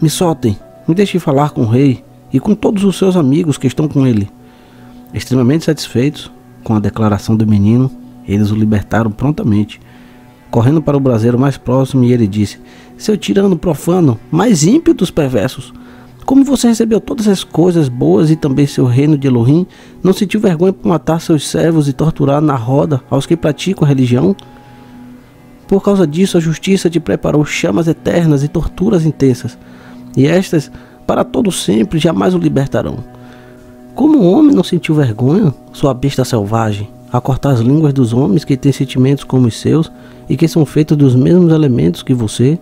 Me soltem, me deixem falar com o rei e com todos os seus amigos que estão com ele. Extremamente satisfeitos com a declaração do menino, eles o libertaram prontamente, correndo para o braseiro mais próximo, e ele disse: seu tirano profano, mais ímpio dos perversos, como você recebeu todas as coisas boas e também seu reino de Elohim, não sentiu vergonha por matar seus servos e torturar na roda aos que praticam a religião? Por causa disso a justiça te preparou chamas eternas e torturas intensas, e estas para todo sempre jamais o libertarão. Como o homem não sentiu vergonha, sua besta selvagem, a cortar as línguas dos homens que têm sentimentos como os seus e que são feitos dos mesmos elementos que você,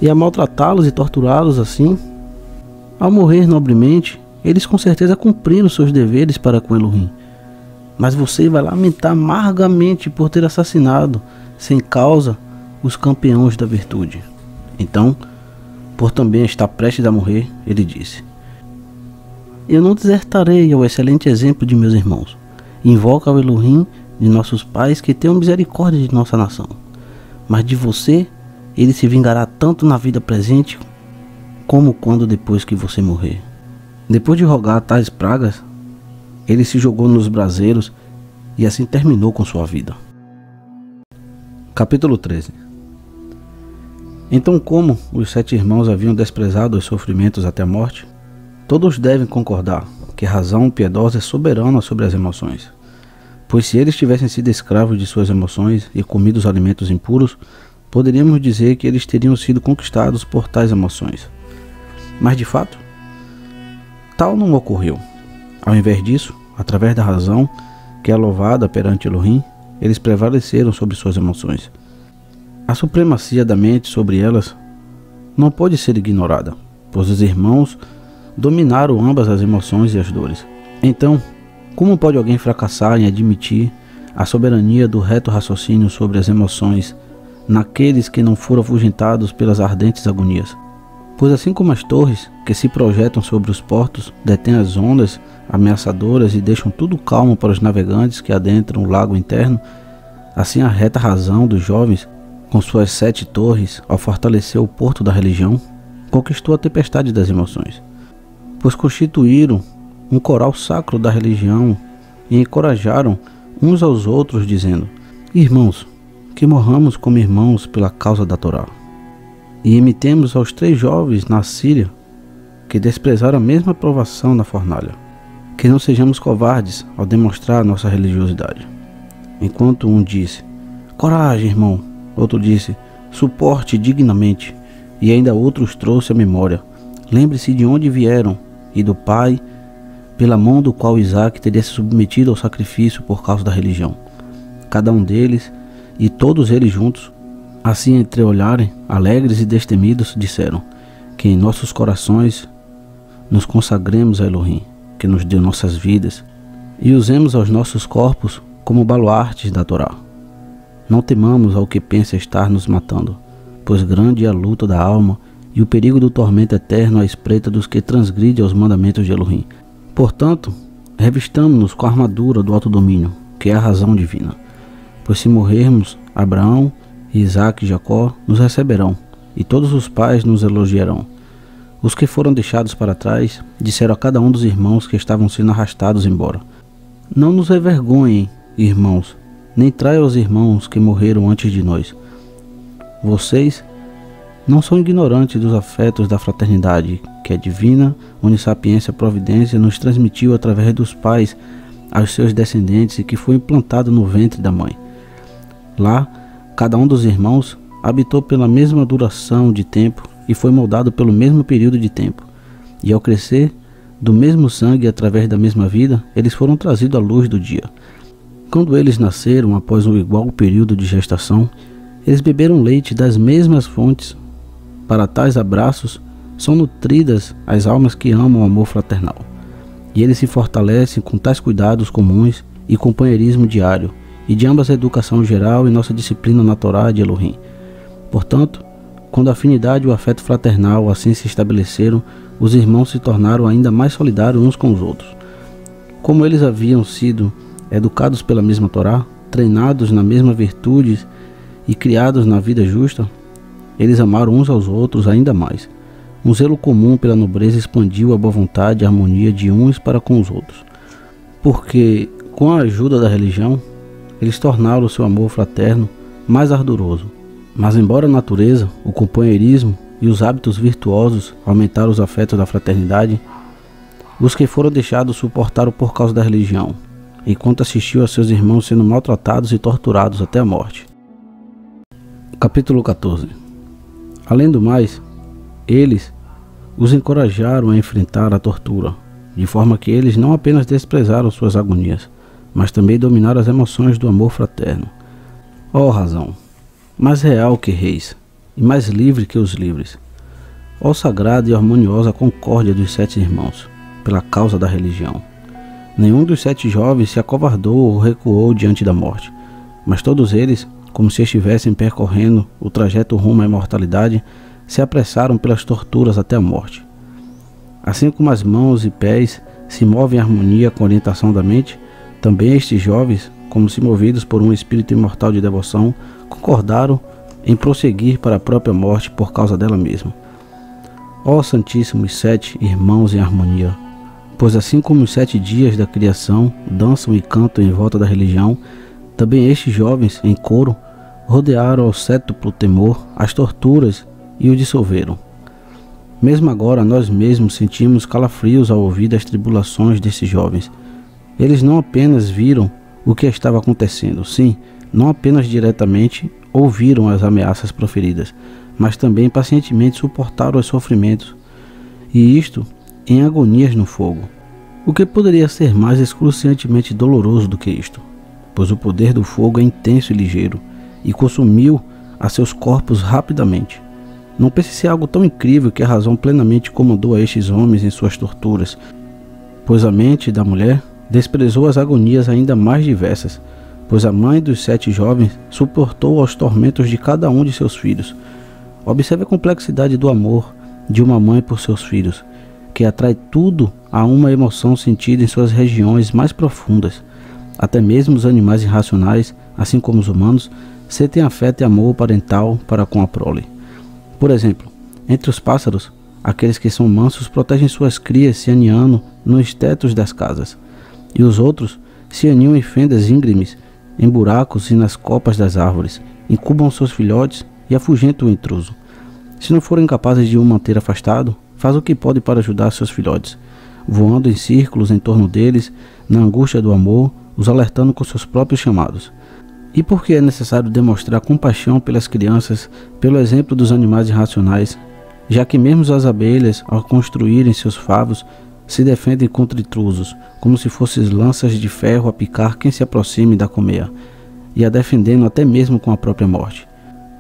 e a maltratá-los e torturá-los assim? Ao morrer nobremente, eles com certeza cumpriram seus deveres para com Elohim. Mas você vai lamentar amargamente por ter assassinado, sem causa, os campeões da virtude. Então, por também estar prestes a morrer, ele disse: eu não desertarei ao excelente exemplo de meus irmãos. Invoca ao Elohim de nossos pais que tenham misericórdia de nossa nação. Mas de você, ele se vingará tanto na vida presente como quando depois que você morrer. Depois de rogar tais pragas, ele se jogou nos braseiros e assim terminou com sua vida. Capítulo 13. Então, como os 7 irmãos haviam desprezado os sofrimentos até a morte, todos devem concordar que a razão piedosa é soberana sobre as emoções. Pois se eles tivessem sido escravos de suas emoções e comido os alimentos impuros, poderíamos dizer que eles teriam sido conquistados por tais emoções. Mas de fato, tal não ocorreu. Ao invés disso, através da razão, que é louvada perante Elohim, eles prevaleceram sobre suas emoções. A supremacia da mente sobre elas não pode ser ignorada, pois os irmãos dominaram ambas as emoções e as dores. Então, como pode alguém fracassar em admitir a soberania do reto raciocínio sobre as emoções naqueles que não foram afugentados pelas ardentes agonias? Pois assim como as torres que se projetam sobre os portos detêm as ondas ameaçadoras e deixam tudo calmo para os navegantes que adentram o lago interno, assim a reta razão dos jovens, com suas 7 torres, ao fortalecer o porto da religião, conquistou a tempestade das emoções, pois constituíram um coral sacro da religião e encorajaram uns aos outros, dizendo: irmãos, que morramos como irmãos pela causa da Torá. E imitemos aos 3 jovens na Síria, que desprezaram a mesma provação na fornalha, que não sejamos covardes ao demonstrar nossa religiosidade. Enquanto um disse: coragem, irmão, outro disse: suporte dignamente, e ainda outros trouxe à memória: lembre-se de onde vieram, e do pai, pela mão do qual Isaac teria se submetido ao sacrifício por causa da religião. Cada um deles, e todos eles juntos, assim entreolharem, alegres e destemidos, disseram: que em nossos corações nos consagremos a Elohim, que nos deu nossas vidas, e usemos aos nossos corpos como baluartes da Torá. Não temamos ao que pensa estar nos matando, pois grande é a luta da alma e o perigo do tormento eterno à espreita dos que transgridem aos mandamentos de Elohim. Portanto, revistamo-nos com a armadura do alto domínio, que é a razão divina. Pois se morrermos, Abraão, Isaac e Jacó nos receberão, e todos os pais nos elogiarão. Os que foram deixados para trás disseram a cada um dos irmãos que estavam sendo arrastados embora: não nos envergonhem, irmãos, nem traiam os irmãos que morreram antes de nós. Vocês não são ignorantes dos afetos da fraternidade que a divina onissapiência providência nos transmitiu através dos pais aos seus descendentes e que foi implantado no ventre da mãe. Lá, cada um dos irmãos habitou pela mesma duração de tempo e foi moldado pelo mesmo período de tempo. E ao crescer do mesmo sangue e através da mesma vida, eles foram trazidos à luz do dia. Quando eles nasceram após um igual período de gestação, eles beberam leite das mesmas fontes. Para tais abraços são nutridas as almas que amam o amor fraternal, e eles se fortalecem com tais cuidados comuns e companheirismo diário, e de ambas a educação geral e nossa disciplina na Torá de Elohim. Portanto, quando a afinidade e o afeto fraternal assim se estabeleceram, os irmãos se tornaram ainda mais solidários uns com os outros. Como eles haviam sido educados pela mesma Torá, treinados na mesma virtude e criados na vida justa, eles amaram uns aos outros ainda mais. Um zelo comum pela nobreza expandiu a boa vontade e a harmonia de uns para com os outros, porque, com a ajuda da religião, eles tornaram o seu amor fraterno mais ardoroso. Mas embora a natureza, o companheirismo e os hábitos virtuosos aumentaram os afetos da fraternidade, os que foram deixados suportaram por causa da religião, enquanto assistiu a seus irmãos sendo maltratados e torturados até a morte. Capítulo 14. Além do mais, eles os encorajaram a enfrentar a tortura, de forma que eles não apenas desprezaram suas agonias, mas também dominaram as emoções do amor fraterno. Ó razão, mais real que reis, e mais livre que os livres. Ó sagrada e harmoniosa concórdia dos 7 irmãos, pela causa da religião. Nenhum dos 7 jovens se acovardou ou recuou diante da morte, mas todos eles, como se estivessem percorrendo o trajeto rumo à imortalidade, se apressaram pelas torturas até a morte. Assim como as mãos e pés se movem em harmonia com a orientação da mente, também estes jovens, como se movidos por um espírito imortal de devoção, concordaram em prosseguir para a própria morte por causa dela mesma. Ó Santíssimos 7 irmãos em harmonia, pois assim como os 7 dias da criação dançam e cantam em volta da religião, também estes jovens, em coro, rodearam ao sétuplo temor as torturas e o dissolveram. Mesmo agora nós mesmos sentimos calafrios ao ouvir das tribulações desses jovens. Eles não apenas viram o que estava acontecendo, sim, não apenas diretamente ouviram as ameaças proferidas, mas também pacientemente suportaram os sofrimentos, e isto em agonias no fogo. O que poderia ser mais excruciantemente doloroso do que isto? Pois o poder do fogo é intenso e ligeiro, e consumiu a seus corpos rapidamente. Não pense ser algo tão incrível que a razão plenamente comandou a estes homens em suas torturas, pois a mente da mulher desprezou as agonias ainda mais diversas, pois a mãe dos 7 jovens suportou os tormentos de cada um de seus filhos. Observe a complexidade do amor de uma mãe por seus filhos, que atrai tudo a uma emoção sentida em suas regiões mais profundas. Até mesmo os animais irracionais, assim como os humanos, sentem afeto e amor parental para com a prole. Por exemplo, entre os pássaros, aqueles que são mansos protegem suas crias se aninhando nos tetos das casas, e os outros se aninham em fendas íngremes, em buracos e nas copas das árvores, incubam seus filhotes e afugentam o intruso. Se não forem capazes de o manter afastado, faz o que pode para ajudar seus filhotes, voando em círculos em torno deles, na angústia do amor, os alertando com seus próprios chamados. E por que é necessário demonstrar compaixão pelas crianças, pelo exemplo dos animais irracionais, já que mesmo as abelhas, ao construírem seus favos, se defendem contra intrusos, como se fossem lanças de ferro a picar quem se aproxime da colmeia, e a defendendo até mesmo com a própria morte.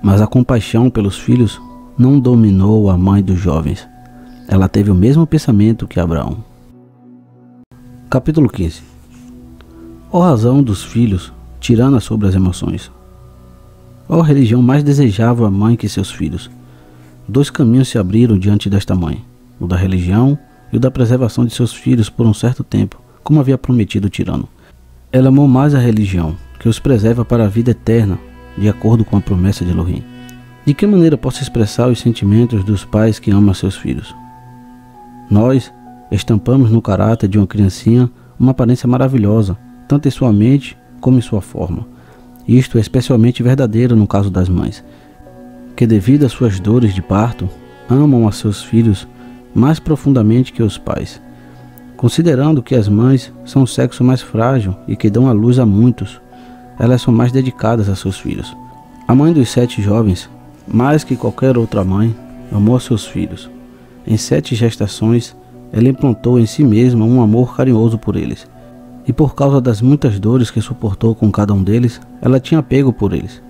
Mas a compaixão pelos filhos não dominou a mãe dos jovens. Ela teve o mesmo pensamento que Abraão. Capítulo 15. Ó razão dos filhos, tirana sobre as emoções. Ó religião mais desejável a mãe que seus filhos. 2 caminhos se abriram diante desta mãe, o da religião e o da preservação de seus filhos por um certo tempo, como havia prometido o tirano. Ela amou mais a religião, que os preserva para a vida eterna, de acordo com a promessa de Elohim. De que maneira posso expressar os sentimentos dos pais que amam seus filhos? Nós estampamos no caráter de uma criancinha uma aparência maravilhosa, tanto em sua mente como em sua forma. Isto é especialmente verdadeiro no caso das mães, que devido às suas dores de parto, amam a seus filhos mais profundamente que os pais. Considerando que as mães são o sexo mais frágil e que dão à luz a muitos, elas são mais dedicadas a seus filhos. A mãe dos 7 jovens, mais que qualquer outra mãe, amou seus filhos. Em 7 gestações, ela implantou em si mesma um amor carinhoso por eles. E por causa das muitas dores que suportou com cada um deles, ela tinha apego por eles.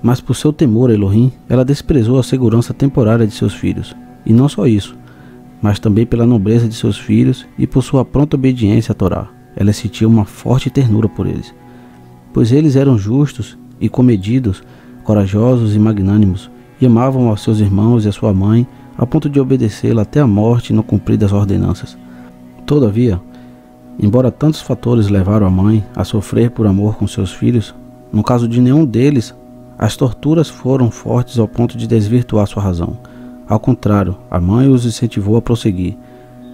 Mas por seu temor a Elohim, ela desprezou a segurança temporária de seus filhos. E não só isso, mas também pela nobreza de seus filhos e por sua pronta obediência à Torá. Ela sentia uma forte ternura por eles, pois eles eram justos e comedidos, corajosos e magnânimos, e amavam aos seus irmãos e a sua mãe, a ponto de obedecê-la até a morte no cumprir das ordenanças. Todavia, embora tantos fatores levaram a mãe a sofrer por amor com seus filhos, no caso de nenhum deles, as torturas foram fortes ao ponto de desvirtuar sua razão. Ao contrário, a mãe os incentivou a prosseguir,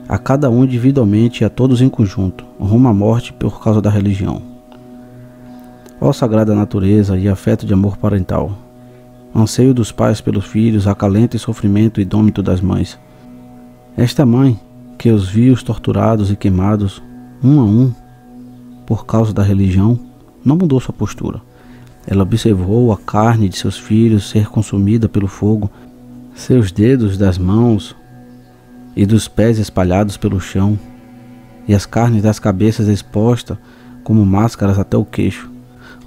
a cada um individualmente e a todos em conjunto, rumo à morte por causa da religião. Ó sagrada natureza e afeto de amor parental, anseio dos pais pelos filhos, acalento e sofrimento idômito das mães. Esta mãe, que os viu torturados e queimados, um a um, por causa da religião, não mudou sua postura. Ela observou a carne de seus filhos ser consumida pelo fogo, seus dedos das mãos e dos pés espalhados pelo chão, e as carnes das cabeças expostas como máscaras até o queixo.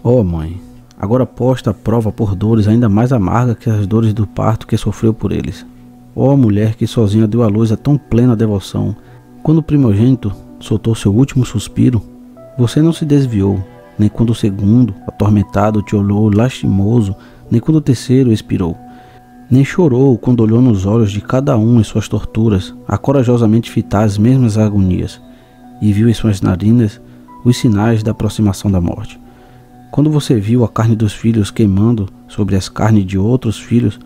Ó mãe, agora posta à prova por dores ainda mais amargas que as dores do parto que sofreu por eles. Ó mulher que sozinha deu à luz a tão plena devoção, quando o primogênito soltou seu último suspiro, você não se desviou, nem quando o segundo, atormentado, te olhou lastimoso, nem quando o terceiro expirou. Nem chorou quando olhou nos olhos de cada um em suas torturas, a corajosamente fitar as mesmas agonias, e viu em suas narinas os sinais da aproximação da morte. Quando você viu a carne dos filhos queimando sobre as carnes de outros filhos,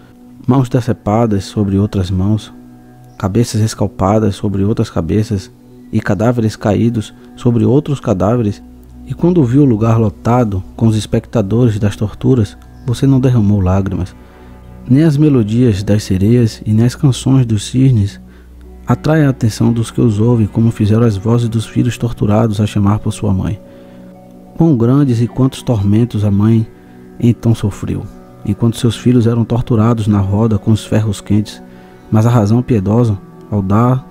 mãos decepadas sobre outras mãos, cabeças escalpadas sobre outras cabeças e cadáveres caídos sobre outros cadáveres, e quando viu o lugar lotado com os espectadores das torturas, você não derramou lágrimas. Nem as melodias das sereias e nem as canções dos cisnes atraem a atenção dos que os ouvem, como fizeram as vozes dos filhos torturados a chamar por sua mãe. Quão grandes e quantos tormentos a mãe então sofreu, enquanto seus filhos eram torturados na roda com os ferros quentes, mas a razão piedosa, ao dar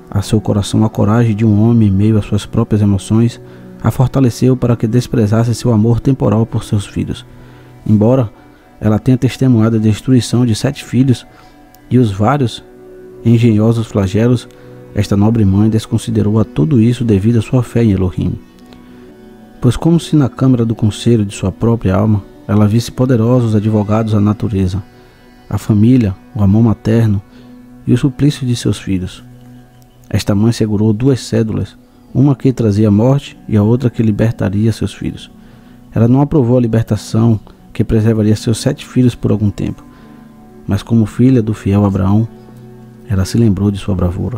a seu coração a coragem de um homem em meio às suas próprias emoções, a fortaleceu para que desprezasse seu amor temporal por seus filhos. Embora ela tenha testemunhado a destruição de 7 filhos e os vários engenhosos flagelos, esta nobre mãe desconsiderou a tudo isso devido à sua fé em Elohim. Pois como se na câmara do conselho de sua própria alma, ela visse poderosos advogados à natureza, a família, o amor materno e o suplício de seus filhos. Esta mãe segurou 2 cédulas, uma que trazia a morte e a outra que libertaria seus filhos. Ela não aprovou a libertação que preservaria seus 7 filhos por algum tempo, mas como filha do fiel Abraão, ela se lembrou de sua bravura.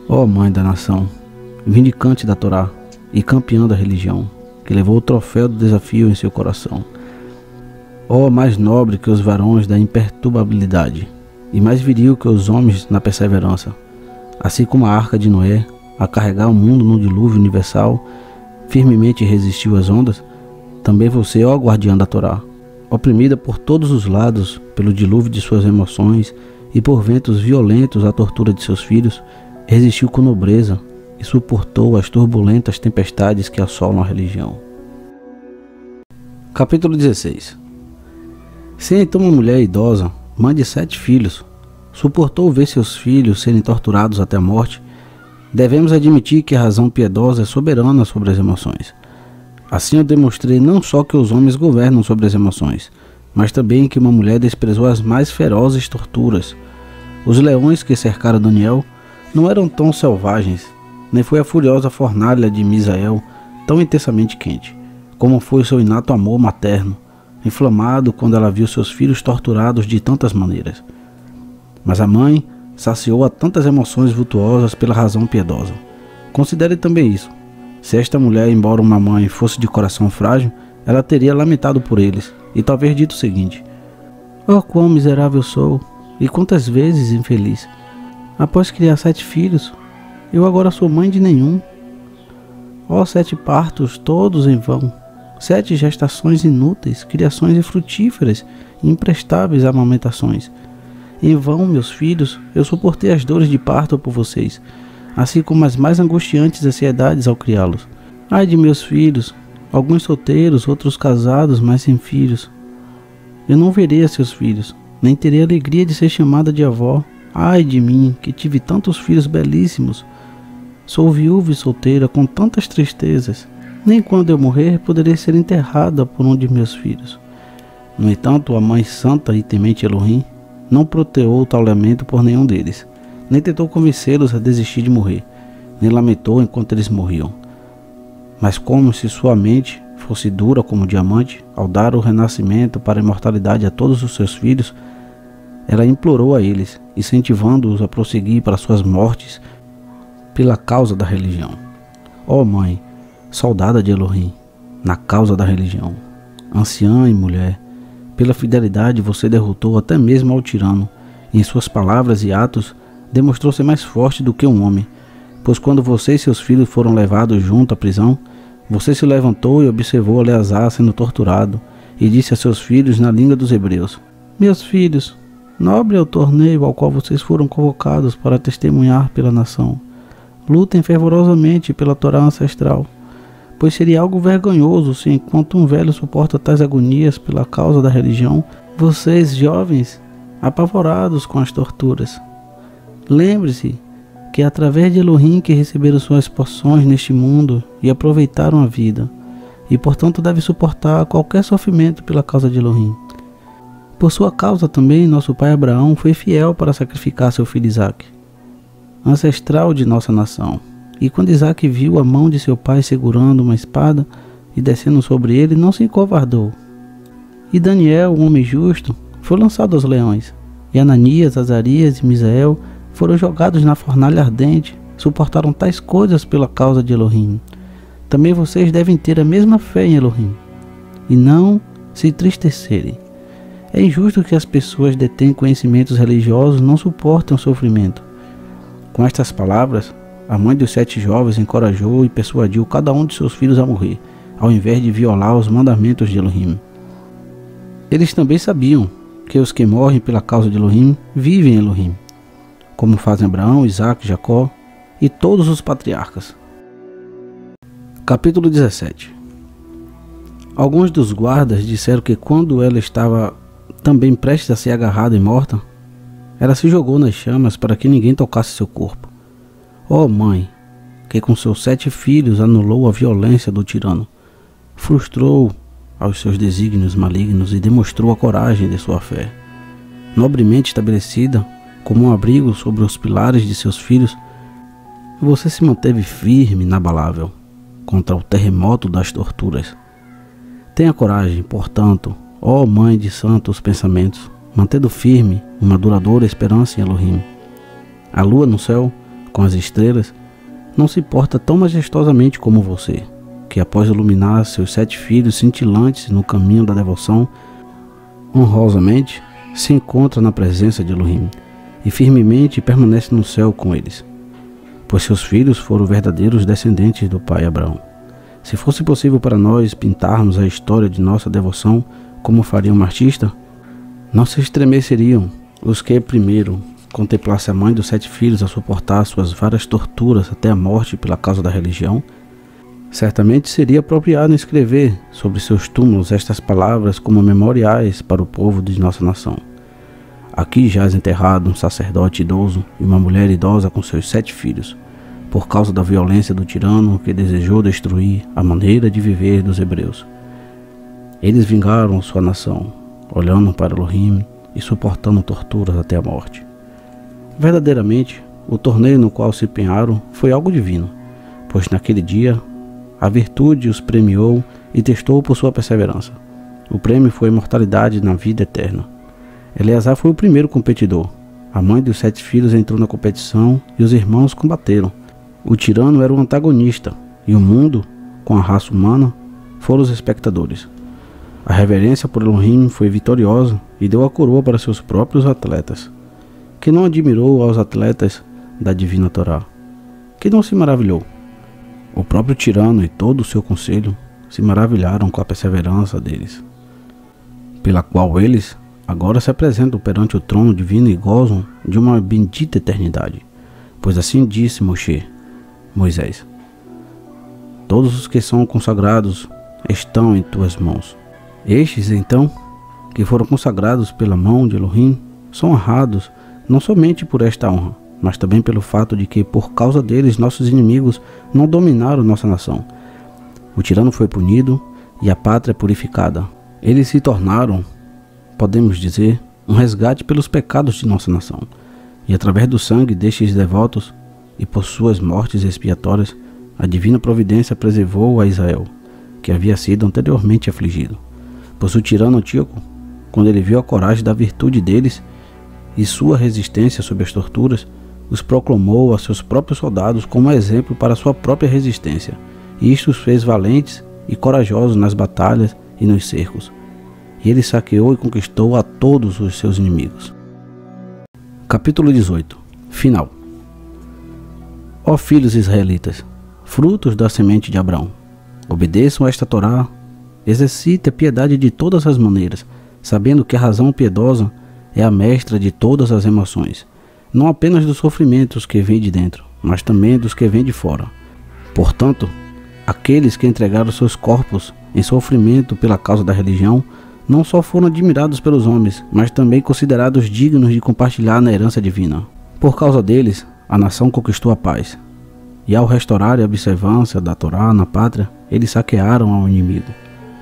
Ó mãe da nação, vindicante da Torá e campeã da religião, que levou o troféu do desafio em seu coração. Ó mais nobre que os varões da imperturbabilidade, e mais viril que os homens na perseverança, assim como a arca de Noé, a carregar o mundo no dilúvio universal, firmemente resistiu às ondas, também você, ó guardiã da Torá, oprimida por todos os lados pelo dilúvio de suas emoções e por ventos violentos à tortura de seus filhos, resistiu com nobreza e suportou as turbulentas tempestades que assolam a religião. Capítulo 16. Se então uma mulher idosa, mãe de 7 filhos, suportou ver seus filhos serem torturados até a morte, devemos admitir que a razão piedosa é soberana sobre as emoções. Assim eu demonstrei não só que os homens governam sobre as emoções, mas também que uma mulher desprezou as mais ferozes torturas. Os leões que cercaram Daniel não eram tão selvagens, nem foi a furiosa fornalha de Misael tão intensamente quente, como foi o seu inato amor materno, inflamado quando ela viu seus filhos torturados de tantas maneiras. Mas a mãe saciou a tantas emoções vultuosas pela razão piedosa. Considere também isso. Se esta mulher, embora uma mãe, fosse de coração frágil, ela teria lamentado por eles, e talvez dito o seguinte: oh, quão miserável sou, e quantas vezes infeliz! Após criar 7 filhos, eu agora sou mãe de nenhum. Oh, 7 partos, todos em vão, 7 gestações inúteis, criações infrutíferas e imprestáveis amamentações. Em vão, meus filhos, eu suportei as dores de parto por vocês, assim como as mais angustiantes ansiedades ao criá-los. Ai de meus filhos, alguns solteiros, outros casados, mas sem filhos. Eu não verei a seus filhos, nem terei a alegria de ser chamada de avó. Ai de mim, que tive tantos filhos belíssimos. Sou viúva e solteira com tantas tristezas. Nem quando eu morrer poderei ser enterrada por um de meus filhos. No entanto, a mãe santa e temente Elohim não proteou tal lamento por nenhum deles, nem tentou convencê-los a desistir de morrer, nem lamentou enquanto eles morriam. Mas como se sua mente fosse dura como diamante, ao dar o renascimento para a imortalidade a todos os seus filhos, ela implorou a eles, incentivando-os a prosseguir para suas mortes pela causa da religião. Ó mãe, soldada de Elohim, na causa da religião, anciã e mulher, pela fidelidade você derrotou até mesmo ao tirano, e em suas palavras e atos demonstrou ser mais forte do que um homem, pois quando você e seus filhos foram levados junto à prisão, você se levantou e observou Eleazar sendo torturado, e disse a seus filhos na língua dos hebreus: meus filhos, nobre é o torneio ao qual vocês foram convocados para testemunhar pela nação. Lutem fervorosamente pela Torá ancestral, pois seria algo vergonhoso se, enquanto um velho suporta tais agonias pela causa da religião, vocês, jovens, apavorados com as torturas. Lembre-se que é através de Elohim que receberam suas porções neste mundo e aproveitaram a vida, e portanto deve suportar qualquer sofrimento pela causa de Elohim. Por sua causa também nosso pai Abraão foi fiel para sacrificar seu filho Isaque, ancestral de nossa nação. E quando Isaque viu a mão de seu pai segurando uma espada e descendo sobre ele, não se encovardou. E Daniel, um homem justo, foi lançado aos leões, e Ananias, Azarias e Misael foram jogados na fornalha ardente, suportaram tais coisas pela causa de Elohim. Também vocês devem ter a mesma fé em Elohim, e não se entristecerem. É injusto que as pessoas detêm conhecimentos religiosos não suportem o sofrimento. Com estas palavras, a mãe dos 7 jovens encorajou e persuadiu cada um de seus filhos a morrer, ao invés de violar os mandamentos de Elohim. Eles também sabiam que os que morrem pela causa de Elohim vivem em Elohim, como fazem Abraão, Isaque, Jacó e todos os patriarcas. Capítulo 17. Alguns dos guardas disseram que quando ela estava também prestes a ser agarrada e morta, ela se jogou nas chamas para que ninguém tocasse seu corpo. Ó mãe, que com seus 7 filhos anulou a violência do tirano, frustrou aos seus desígnios malignos e demonstrou a coragem de sua fé. Nobremente estabelecida como um abrigo sobre os pilares de seus filhos, você se manteve firme e inabalável contra o terremoto das torturas. Tenha coragem, portanto, ó mãe de santos pensamentos, mantendo firme uma duradoura esperança em Elohim. A lua no céu, com as estrelas, não se porta tão majestosamente como você, que após iluminar seus 7 filhos cintilantes no caminho da devoção, honrosamente se encontra na presença de Elohim e firmemente permanece no céu com eles, pois seus filhos foram verdadeiros descendentes do pai Abraão. Se fosse possível para nós pintarmos a história de nossa devoção como faria um artista, não se estremeceriam os que primeiro contemplasse a mãe dos 7 filhos a suportar suas várias torturas até a morte pela causa da religião. Certamente seria apropriado escrever sobre seus túmulos estas palavras como memoriais para o povo de nossa nação. Aqui jaz enterrado um sacerdote idoso e uma mulher idosa com seus 7 filhos, por causa da violência do tirano que desejou destruir a maneira de viver dos hebreus. Eles vingaram sua nação, olhando para Elohim e suportando torturas até a morte. Verdadeiramente, o torneio no qual se empenharam foi algo divino, pois naquele dia a virtude os premiou e testou por sua perseverança. O prêmio foi imortalidade na vida eterna. Eleazar foi o primeiro competidor. A mãe dos 7 filhos entrou na competição e os irmãos combateram. O tirano era o antagonista e o mundo, com a raça humana, foram os espectadores. A reverência por Elohim foi vitoriosa e deu a coroa para seus próprios atletas, que não admirou aos atletas da divina Torá, que não se maravilhou. O próprio tirano e todo o seu conselho se maravilharam com a perseverança deles, pela qual eles agora se apresentam perante o trono divino e gozam de uma bendita eternidade. Pois assim disse Moisés: todos os que são consagrados estão em tuas mãos. Estes, então, que foram consagrados pela mão de Elohim, são honrados não somente por esta honra, mas também pelo fato de que, por causa deles, nossos inimigos não dominaram nossa nação. O tirano foi punido e a pátria purificada. Eles se tornaram, podemos dizer, um resgate pelos pecados de nossa nação. E através do sangue destes devotos e por suas mortes expiatórias, a divina providência preservou a Israel, que havia sido anteriormente afligido. Pois o tirano Antíoco, quando ele viu a coragem da virtude deles e sua resistência sob as torturas, os proclamou a seus próprios soldados como exemplo para sua própria resistência, e isto os fez valentes e corajosos nas batalhas e nos cercos. E ele saqueou e conquistou a todos os seus inimigos. Capítulo 18. Final. Ó filhos israelitas, frutos da semente de Abraão, obedeçam a esta Torá, exercite a piedade de todas as maneiras, sabendo que a razão piedosa é a mestra de todas as emoções, não apenas dos sofrimentos que vêm de dentro, mas também dos que vêm de fora. Portanto, aqueles que entregaram seus corpos em sofrimento pela causa da religião, não só foram admirados pelos homens, mas também considerados dignos de compartilhar na herança divina. Por causa deles, a nação conquistou a paz, e ao restaurar a observância da Torá na pátria, eles saquearam ao inimigo.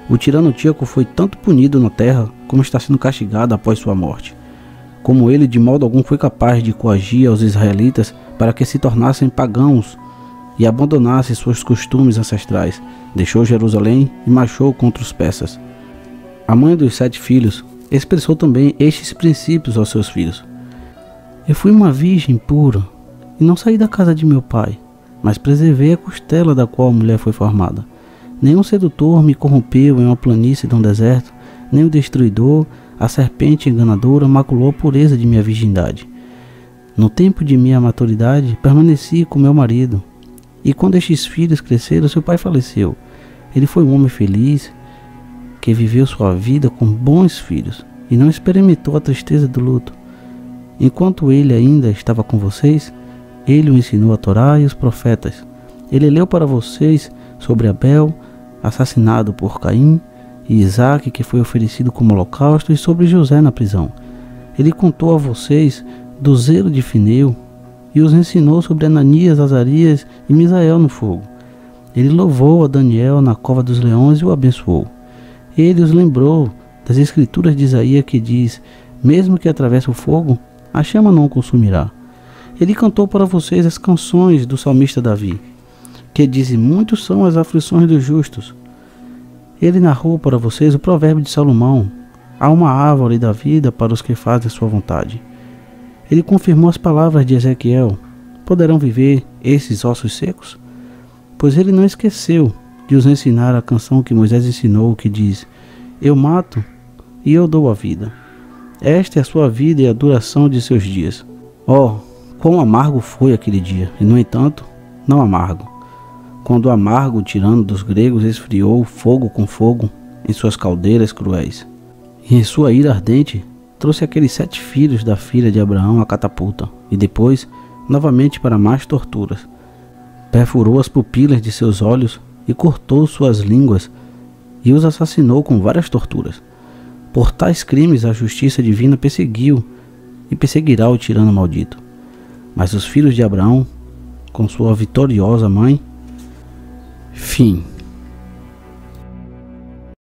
O tirano Tíaco foi tanto punido na terra, como está sendo castigado após sua morte. Como ele de modo algum foi capaz de coagir aos israelitas para que se tornassem pagãos e abandonassem seus costumes ancestrais, deixou Jerusalém e marchou contra os persas. A mãe dos 7 filhos expressou também estes princípios aos seus filhos. Eu fui uma virgem pura e não saí da casa de meu pai, mas preservei a costela da qual a mulher foi formada. Nenhum sedutor me corrompeu em uma planície de um deserto, nem o destruidor, a serpente enganadora, maculou a pureza de minha virgindade. No tempo de minha maturidade, permaneci com meu marido, e quando estes filhos cresceram, seu pai faleceu. Ele foi um homem feliz, que viveu sua vida com bons filhos, e não experimentou a tristeza do luto. Enquanto ele ainda estava com vocês, ele o ensinou a Torá e os profetas. Ele leu para vocês sobre Abel, assassinado por Caim, e Isaque, que foi oferecido como holocausto, e sobre José na prisão. Ele contou a vocês do zelo de Fineu, e os ensinou sobre Ananias, Azarias e Misael no fogo. Ele louvou a Daniel na cova dos leões e o abençoou. Ele os lembrou das escrituras de Isaías que diz: mesmo que atravesse o fogo, a chama não o consumirá. Ele cantou para vocês as canções do salmista Davi, que dizem: muitos são as aflições dos justos. Ele narrou para vocês o provérbio de Salomão: há uma árvore da vida para os que fazem sua vontade. Ele confirmou as palavras de Ezequiel: poderão viver esses ossos secos? Pois ele não esqueceu de os ensinar a canção que Moisés ensinou, que diz: eu mato e eu dou a vida. Esta é a sua vida e a duração de seus dias. Oh, quão amargo foi aquele dia, e no entanto, não amargo. Quando o amargo tirano dos gregos esfriou fogo com fogo em suas caldeiras cruéis, e em sua ira ardente trouxe aqueles 7 filhos da filha de Abraão à catapulta, e depois, novamente para mais torturas, perfurou as pupilas de seus olhos e cortou suas línguas, e os assassinou com várias torturas. Por tais crimes a justiça divina perseguiu e perseguirá o tirano maldito. Mas os filhos de Abraão, com sua vitoriosa mãe, fim.